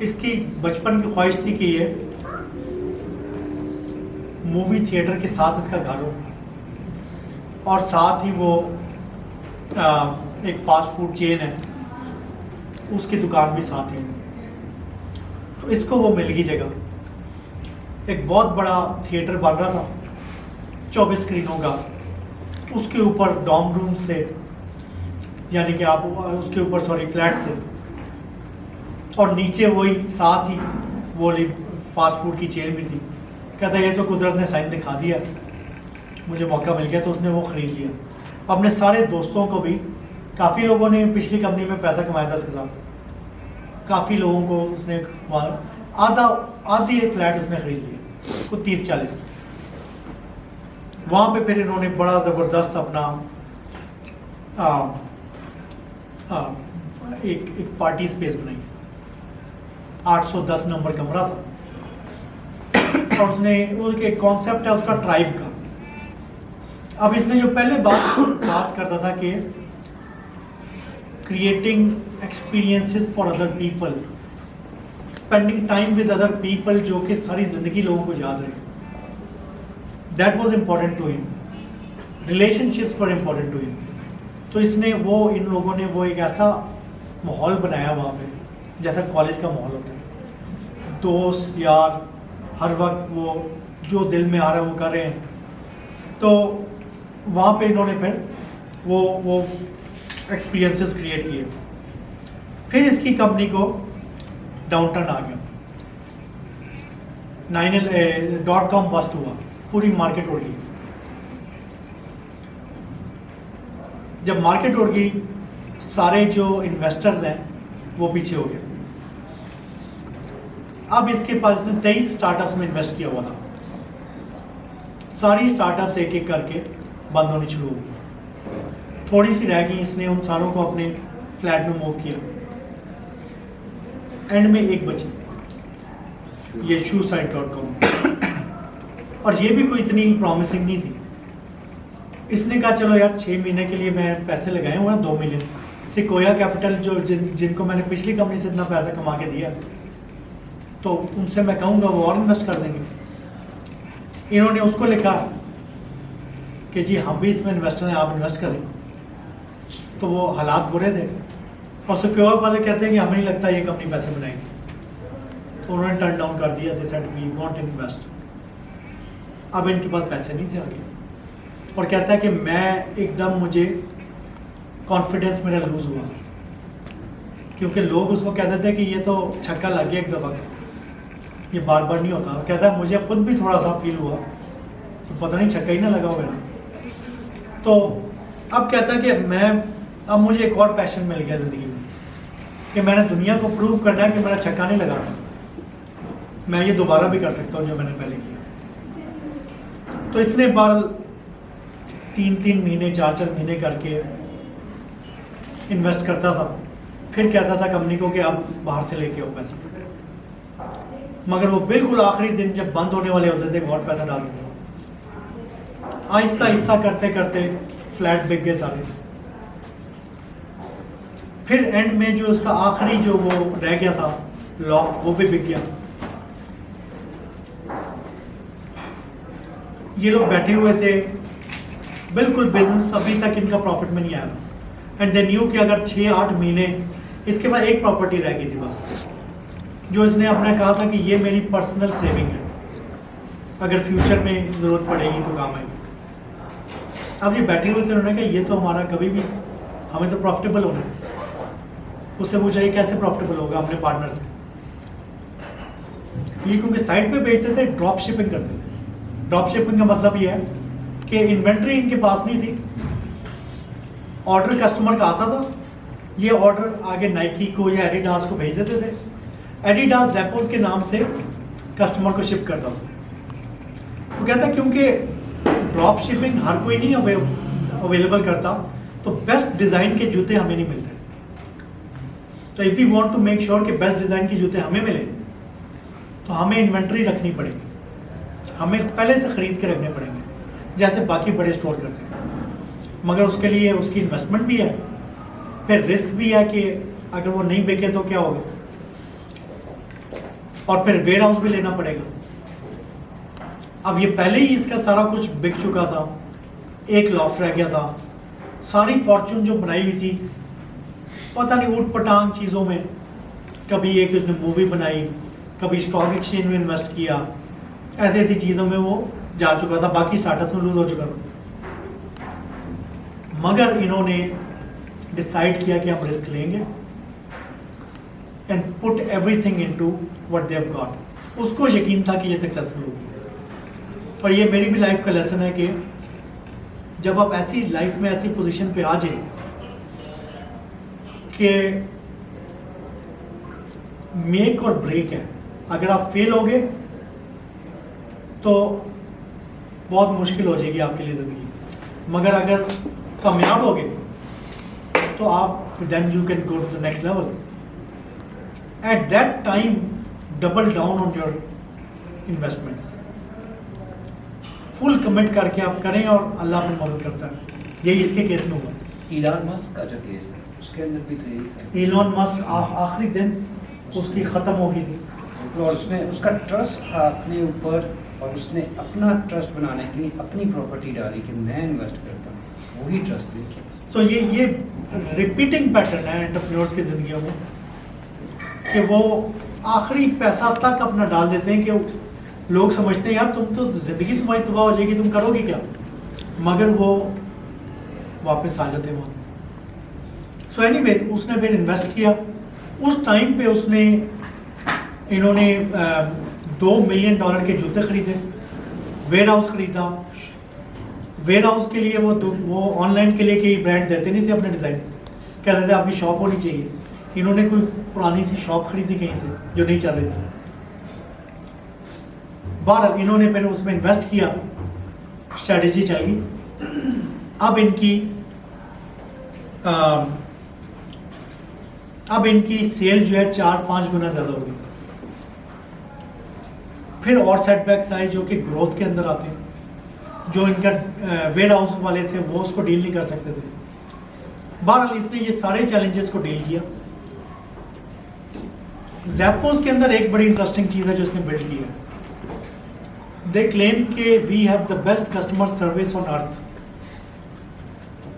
इसकी बचपन की ख्वाहिश थी कि ये मूवी थिएटर के साथ इसका घर हो और साथ ही वो एक फास्ट फूड चेन है उसकी दुकान भी साथ ही। तो इसको वो मिल गई जगह, एक बहुत बड़ा थिएटर बन रहा था 24 स्क्रीनों का, उसके ऊपर डॉम रूम से, यानी कि आप उसके ऊपर फ्लैट से, और नीचे वही साथ ही वो फास्ट फूड की चेन भी थी। कहता ये तो कुदरत ने साइन दिखा दिया, मुझे मौका मिल गया, तो उसने वो ख़रीद लिया। अपने सारे दोस्तों को भी, काफ़ी लोगों ने पिछली कंपनी में पैसा कमाया था इसके साथ, काफ़ी लोगों को उसने आधी फ्लैट उसने ख़रीद लिया, कुछ 30-40। वहाँ पे फिर इन्होंने बड़ा ज़बरदस्त अपना एक पार्टी स्पेस बनाई। 810 नंबर कमरा था और उसने उसके कॉन्सेप्ट है उसका ट्राइब का। अब इसने जो पहले बात करता था कि creating experiences for other people, spending time with other people, जो कि सारी ज़िंदगी लोगों को याद रहे, that was important to him. Relationships were important to him. तो इसने वो इन लोगों ने वो एक ऐसा माहौल बनाया वहाँ पे जैसा कॉलेज का माहौल होता है, दोस्त यार हर वक्त वो जो दिल में आ रहा है वो कर रहे हैं। तो वहाँ पे इन्होंने फिर वो एक्सपीरियंसेस क्रिएट किए। फिर इसकी कंपनी को डाउनटर्न आ गया, 9.com बस्ट हुआ, पूरी मार्केट उड़ गई। जब मार्केट उड़ गई, सारे जो इन्वेस्टर्स हैं वो पीछे हो गए। अब इसके पास इसने 23 स्टार्टअप्स में इन्वेस्ट किया हुआ था, सारी स्टार्टअप्स एक एक करके बंद होनी शुरू हो गई, थोड़ी सी रह गई, इसने उन सारों को अपने फ्लैट में मूव किया, एंड में एक बची, ये shoesite.com, और ये भी कोई इतनी प्रॉमिसिंग नहीं थी। इसने कहा चलो यार 6 महीने के लिए मैं पैसे लगाए हुए हैं 2 मिलियन, सिकोया कैपिटल जो जिनको मैंने पिछली कंपनी से इतना पैसा कमा के दिया, तो उनसे मैं कहूँगा वो और इन्वेस्ट कर देंगे। इन्होंने उसको लिखा कि जी हम भी इसमें इन्वेस्टर हैं, आप इन्वेस्ट करें, तो वो हालात बुरे थे, और सिक्योर वाले कहते हैं कि हमें नहीं लगता ये कंपनी पैसे बनाएगी, तो उन्होंने टर्न डाउन कर दिया, they said we want invest. अब इनके पास पैसे नहीं थे आगे, और कहता है कि मैं एकदम मुझे कॉन्फिडेंस मेरा लूज हुआ, क्योंकि लोग उसको कहते थे कि ये तो छक्का लग गया एक दफ़ा, ये बार बार नहीं होता। कहता है मुझे खुद भी थोड़ा सा फील हुआ तो पता नहीं छक्का ही ना लगा हो मेरा। तो अब कहता है कि अब मुझे एक और पैशन मिल गया ज़िंदगी में कि मैंने दुनिया को प्रूव करना है कि मेरा छक्का नहीं लगा, मैं ये दोबारा भी कर सकता हूँ जो मैंने पहले किया। तो इसने बार 3-3 महीने 4-4 महीने करके इन्वेस्ट करता था, फिर कहता था कंपनी को कि आप बाहर से लेके आओ पैसे, मगर वो बिल्कुल आखिरी दिन जब बंद होने वाले होते थे बहुत पैसा डाल देते। आहिस्ता आहिस्ता करते करते फ्लैट बिक गए सारे, फिर एंड में जो उसका आखिरी जो वो रह गया था लॉक, वो भी बिक गया। ये लोग बैठे हुए थे, बिल्कुल बिजनेस अभी तक इनका प्रॉफिट में नहीं आया, एंड दे न्यू कि अगर 6-8 महीने इसके बाद एक प्रॉपर्टी रह गई थी बस, जो इसने अपना कहा था कि ये मेरी पर्सनल सेविंग है, अगर फ्यूचर में ज़रूरत पड़ेगी तो काम आएगी। अब ये बैठे हुए थे, उन्होंने कहा ये तो हमारा कभी भी, हमें तो प्रॉफिटेबल होना है। उससे पूछा ये कैसे प्रॉफिटेबल होगा अपने पार्टनर से, ये क्योंकि साइट पे बेचते थे, ड्रॉप शिपिंग करते थे। ड्रॉप शिपिंग का मतलब ये है कि इन्वेंट्री इनके पास नहीं थी, ऑर्डर कस्टमर का आता था, ये ऑर्डर आगे नाइकी को या एडिडास को भेज देते थे, एडिडास ज़ैपोस के नाम से कस्टमर को शिप करता था। वो कहता क्योंकि ड्रॉप शिपिंग हर कोई नहीं अवेलेबल करता, तो बेस्ट डिज़ाइन के जूते हमें नहीं मिलते। तो if you want to make sure कि बेस्ट डिज़ाइन के जूते हमें मिले, तो हमें इन्वेंट्री रखनी पड़ेगी, हमें पहले से ख़रीद के रखने पड़ेंगे, जैसे बाकी बड़े स्टोर करते हैं। मगर उसके लिए उसकी इन्वेस्टमेंट भी है, फिर रिस्क भी है कि अगर वो नहीं बिके तो क्या होगा, और फिर वेयर हाउस भी लेना पड़ेगा। अब ये पहले ही इसका सारा कुछ बिक चुका था, एक लॉफ्ट रह गया था, सारी फॉर्चून जो बनाई हुई थी पता नहीं ऊट पटांग चीज़ों में, कभी एक इसने मूवी बनाई, कभी स्टॉक एक्सचेंज में इन्वेस्ट किया, ऐसी ऐसी चीज़ों में वो जा चुका था, बाकी स्टार्टअप्स में लूज हो चुका था। मगर इन्होंने डिसाइड किया कि हम रिस्क लेंगे and put everything into what they have got. उसको यकीन था कि ये सक्सेसफुल होगी, और ये मेरी भी लाइफ का लेसन है कि जब आप ऐसी लाइफ में ऐसी पोजीशन पे आ जाए कि मेक और ब्रेक है, अगर आप फेल हो गए तो बहुत मुश्किल हो जाएगी आपके लिए ज़िंदगी, मगर अगर कामयाब हो गए तो आप then you can go to the next level. At that time double down on your investments, full commit करके आप करें और अल्लाह अपनी मदद करता है। यही इसके केस में हुआ। इलॉन मस्क का जो केस है उसके अंदर भी तो यही। इलॉन मस्क आखिरी दिन उसकी ख़त्म हो गई थी, और उसमें उसका ट्रस्ट था अपने ऊपर, और उसने अपना ट्रस्ट बनाने के लिए अपनी प्रॉपर्टी डाली कि मैं इन्वेस्ट करता हूँ, वही ट्रस्ट देखिए। तो ये रिपीटिंग पैटर्न है एंटरप्रेन्योर्स की ज़िंदगियों में कि वो आखिरी पैसा तक अपना डाल देते हैं कि लोग समझते हैं यार तुम तो ज़िंदगी तुम्हारी तबाह हो जाएगी, तुम करोगे क्या, मगर वो वापस आ जाते हैं वहाँ से। सो एनीवेज उसने फिर इन्वेस्ट किया। उस टाइम पे उसने इन्होंने $2 मिलियन के जूते खरीदे, वेयर हाउस खरीदा। वेयर हाउस के लिए वो ऑनलाइन के लिए कई ब्रांड देते नहीं थे अपने डिज़ाइन, कहते थे आपकी शॉप होनी चाहिए। इन्होंने कोई पुरानी सी शॉप खरीदी कहीं से जो नहीं चल रही थी, बहरहाल इन्होंने फिर उसमें इन्वेस्ट किया, स्ट्रेटजी चल गई। अब इनकी सेल जो है 4-5 गुना ज़्यादा होगी। फिर और सेटबैक्स आए जो कि ग्रोथ के अंदर आते हैं, जो इनका वेयर हाउस वाले थे वो उसको डील नहीं कर सकते थे। बहरहाल इसने ये सारे चैलेंजेस को डील किया। ज़ैपोज़ के अंदर एक बड़ी इंटरेस्टिंग चीज़ है जो इसने बिल्ड की है। दे क्लेम के we have the best customer service on earth.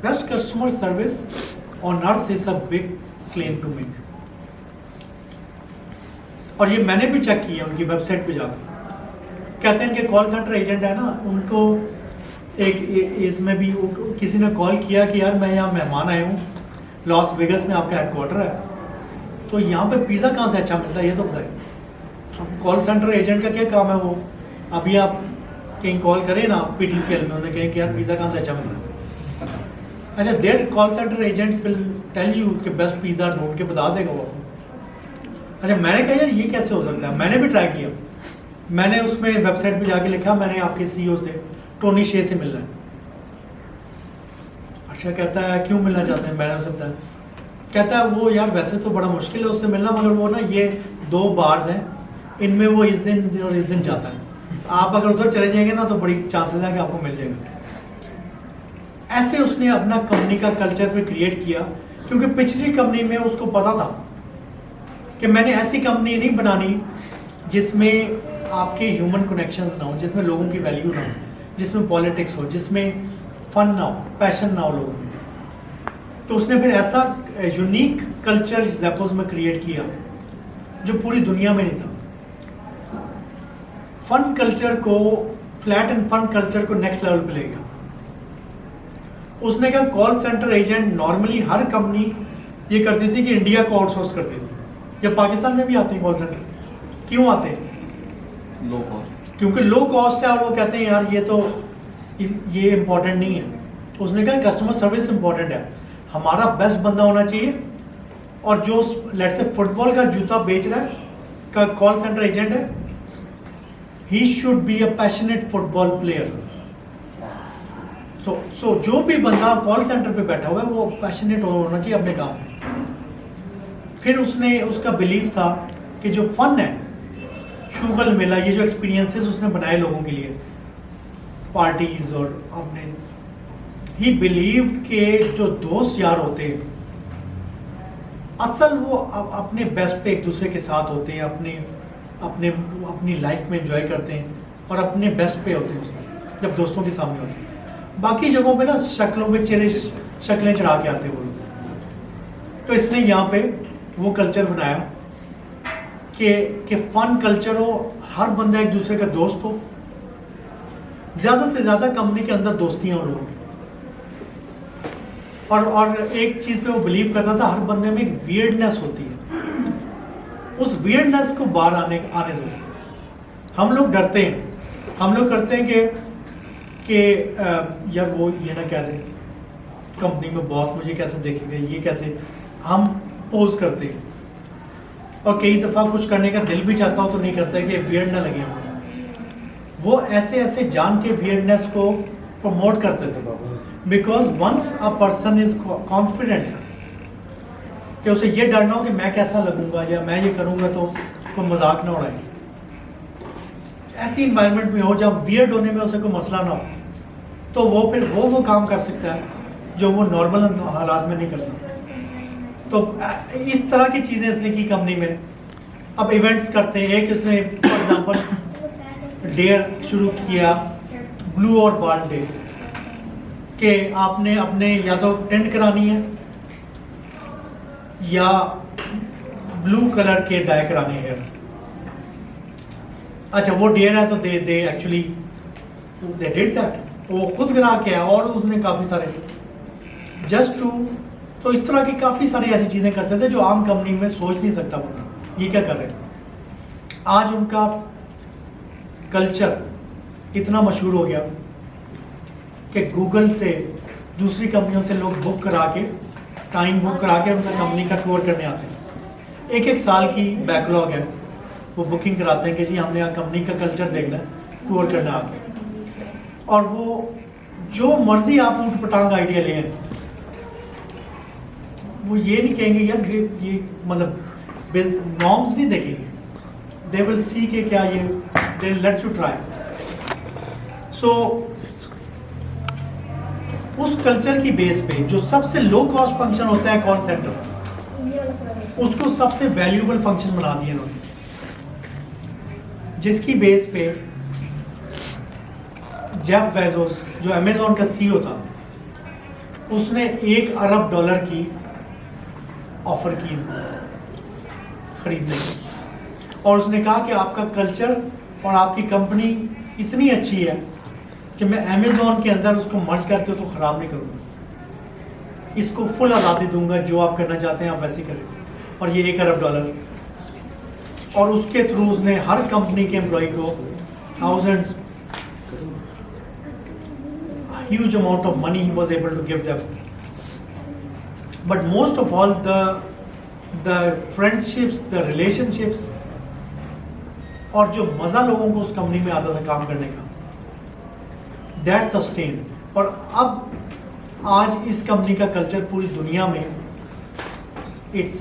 Best customer service on earth is a big claim to make. और ये मैंने भी चेक किया उनकी वेबसाइट पे जाकर। कहते हैं कि कॉल सेंटर एजेंट है ना, उनको एक इसमें भी किसी ने कॉल किया कि यार मैं यहाँ मेहमान आया हूँ, लॉस वेगस में आपका हेडक्वार्टर है, तो यहाँ पे पिज़्ज़ा कहाँ से अच्छा मिलता है ये तो बताइए। कॉल सेंटर एजेंट का क्या काम है? वो अभी आप कहीं कॉल करें ना PTCL में, उन्हें कहें कि यार पिज़्ज़ा कहाँ से अच्छा मिलता है। अच्छा, their call centre agents will tell you कि बेस्ट पिज़्ज़ा ढूंढ के बता देगा वो। अच्छा, मैंने कहा यार ये कैसे हो सकता है? मैंने भी ट्राई किया। मैंने उसमें वेबसाइट पे जाके लिखा मैंने आपके CEO से, टोनी शे से मिलना है। अच्छा, कहता है क्यों मिलना चाहते हैं? मैंने उससे बताया, कहता है वो यार वैसे तो बड़ा मुश्किल है उससे मिलना, मगर वो ना ये 2 बार्स हैं, इनमें वो इस दिन और इस दिन जाता है, आप अगर उधर चले जाएंगे ना तो बड़ी चांसेस है कि आपको मिल जाएगा। ऐसे उसने अपना कंपनी का कल्चर पे क्रिएट किया, क्योंकि पिछली कंपनी में उसको पता था कि मैंने ऐसी कंपनी नहीं बनानी जिसमें आपके ह्यूमन कनेक्शंस ना हो, जिसमें लोगों की वैल्यू ना हो, जिसमें पॉलिटिक्स हो, जिसमें फन ना हो, पैशन ना हो लोगों में। तो उसने फिर ऐसा यूनिक कल्चर ज़ैपोज़ में क्रिएट किया जो पूरी दुनिया में नहीं था। फन कल्चर को, फ्लैट एंड फन कल्चर को नेक्स्ट लेवल पे ले गया। उसने कहा कॉल सेंटर एजेंट नॉर्मली हर कंपनी ये करती थी कि इंडिया को आउटसोर्स करती थी, या पाकिस्तान में भी आते हैं कॉल सेंटर। क्यों आते हैं? Low cost. क्योंकि लो कॉस्ट है और वो कहते हैं यार ये इम्पोर्टेंट नहीं है। उसने कहा कस्टमर सर्विस इम्पोर्टेंट है, हमारा बेस्ट बंदा होना चाहिए, और जो लेट्स से फुटबॉल का जूता बेच रहा है का कॉल सेंटर एजेंट है, he should be a passionate football player. So जो भी बंदा कॉल सेंटर पे बैठा हुआ है वो पैशनेट होना चाहिए अपने काम में। फिर उसका बिलीव था कि जो फन है, शुगल मेला, ये जो एक्सपीरियंसेस उसने बनाए लोगों के लिए, पार्टीज, और अपने ही बिलीव्ड के जो दोस्त यार होते हैं असल वो अपने बेस्ट पे एक दूसरे के साथ होते हैं, अपनी लाइफ में एंजॉय करते हैं और अपने बेस्ट पे होते हैं उसमें जब दोस्तों के सामने होते हैं। बाकी जगहों पे ना शक्लों पे शक्लें चढ़ा के आते हैं वो लोग। तो इसने यहाँ पे वो कल्चर बनाया कि फन कल्चर हो, हर बंदा एक दूसरे का दोस्त हो, ज़्यादा से ज़्यादा कंपनी के अंदर दोस्तियाँ हो लोगों की। और एक चीज़ पे वो बिलीव करता था, हर बंदे में एक वियर्डनेस होती है, उस वियर्डनेस को बाहर आने दो। हम लोग डरते हैं, हम लोग करते हैं कि यार वो ये ना कह दे कंपनी में बॉस मुझे कैसे देखेंगे, ये कैसे, हम पोज करते हैं। और कई दफ़ा कुछ करने का दिल भी चाहता हो तो नहीं करता है कि वियर्ड ना लगे हमको। वो ऐसे जान के वियर्डनेस को प्रमोट करते थे, because once a person is confident कि उसे ये डरना हो कि मैं कैसा लगूंगा या मैं ये करूंगा तो कोई मजाक ना उड़ाए। ऐसी इन्वायरमेंट में हो जब वियर्ड होने में उसे कोई मसला ना हो, तो वो फिर वो काम कर सकता है जो वो नॉर्मल हालात में नहीं करता। तो इस तरह की चीज़ें इसने की कंपनी में। अब इवेंट्स करते हैं, एक इसने फॉर एग्जांपल डेयर शुरू किया, ब्लू और बाल्ड डे, कि आपने अपने या तो टेंट करानी है या ब्लू कलर के डाई कराने हैं। अच्छा, वो डेयर है तो they actually they did that, वो खुद करा के आया, और उसने काफ़ी सारे जस्ट टू, तो इस तरह की काफ़ी सारी ऐसी चीज़ें करते थे जो आम कंपनी में सोच नहीं सकता बंदा ये क्या कर रहे थे। आज उनका कल्चर इतना मशहूर हो गया कि गूगल से दूसरी कंपनियों से लोग बुक करा के, टाइम बुक करा के उनका कंपनी का टूर करने आते हैं। एक साल की बैकलॉग है, वो बुकिंग कराते हैं कि जी हमने यहाँ कंपनी का कल्चर देखना है, टूर करना आके। और वो जो मर्जी आप ऊट पटांग आइडिया लें, वो ये नहीं कहेंगे यार ये मतलब नॉर्म्स नहीं देखेंगे, दे विल सी के क्या ये, दे लेट यू ट्राई। सो उस कल्चर की बेस पे जो सबसे लो कॉस्ट फंक्शन होता है कॉल सेंटर, उसको सबसे वैल्यूएबल फंक्शन बना दिया उन्होंने, जिसकी बेस पे जेफ बेजोस जो अमेजोन का सीईओ था, उसने $1 अरब की ऑफर की खरीदने की, और उसने कहा कि आपका कल्चर और आपकी कंपनी इतनी अच्छी है कि मैं अमेजोन के अंदर उसको मर्ज करके उसको ख़राब नहीं करूँगा, इसको फुल आज़ादी दूंगा, जो आप करना चाहते हैं आप वैसे करें। और ये $1 अरब, और उसके थ्रू उसने हर कंपनी के एम्प्लॉय को thousands huge amount of money he was able to give them. But most of all, the friendships, the relationships, और जो मज़ा लोगों को उस कंपनी में आता था काम करने का, that sustain। और अब आज इस कंपनी का कल्चर पूरी दुनिया में it's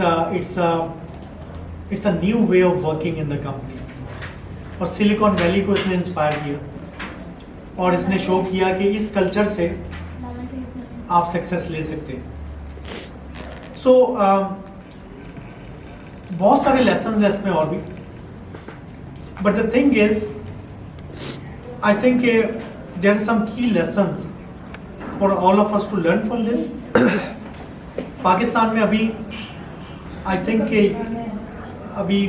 a new way of working in the companies। और सिलिकॉन वैली को इसने इंस्पायर किया और इसने शो किया कि इस कल्चर से आप सक्सेस ले सकते हैं। सो बहुत सारे लेसन हैं इसमें और भी, but the thing is I think there are some key lessons for all of us to learn from this. Pakistan में अभी आई थिंक अभी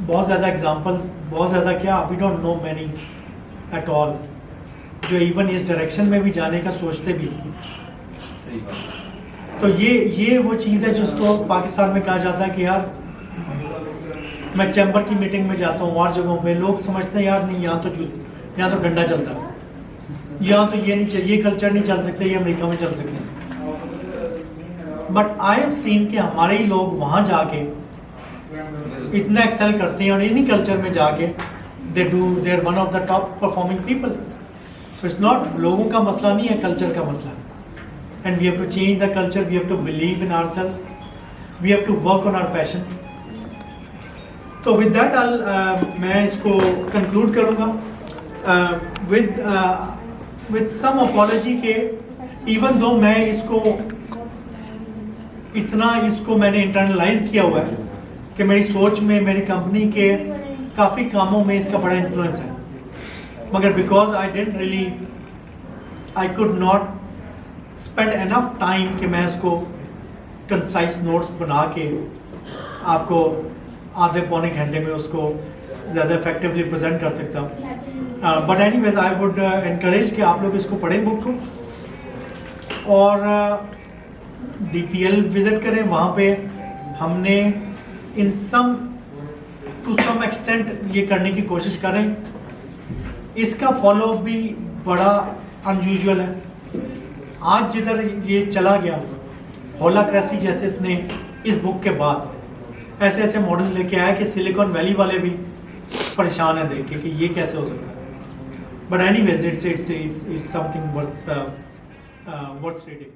बहुत ज़्यादा एग्जांपल्स, बहुत ज़्यादा क्या, we don't know many at all, जो इवन इस डायरेक्शन में भी जाने का सोचते भी। सही बात। तो ये वो चीज़ है जिसको पाकिस्तान में कहा जाता है कि यार मैं चैम्बर की मीटिंग में जाता हूँ और जगहों पे लोग समझते हैं यार नहीं यहाँ तो डंडा चलता है, यहाँ तो ये नहीं चल, ये कल्चर नहीं चल सकते, ये अमेरिका में चल सकते हैं। बट आई हैव सीन कि हमारे ही लोग वहाँ जाके इतना एक्सेल करते हैं और इन्हीं कल्चर में जाके they are one of the top performing people। It's not, लोगों का मसला नहीं है, कल्चर का मसला है। And we have to change the culture, we have to believe in ourselves, we have to work on our passion। तो with that मैं इसको conclude करूँगा with some apology के, even though मैं इसको मैंने internalize किया हुआ है कि मेरी सोच में, मेरी कंपनी के काफ़ी कामों में इसका बड़ा इन्फ्लुएंस है, मगर because I could not spend enough time कि मैं इसको कंसाइज नोट्स बना के आपको आधे पौने घंटे में उसको ज़्यादा इफेक्टिवली प्रेजेंट कर सकता हूँ। But anyways I would encourage कि आप लोग इसको पढ़ें बुक को, और DPL विज़िट करें। वहाँ पे हमने इन टू सम एक्सटेंट ये करने की कोशिश करें। इसका फॉलोअप भी बड़ा अनयूजुअल है। आज जिधर ये चला गया, होलाक्रेसी जैसे इसने इस बुक के बाद ऐसे ऐसे मॉडल्स लेके आया कि सिलिकॉन वैली वाले भी परेशान है देख के कि ये कैसे हो सकता है। But anyways it's something worth reading.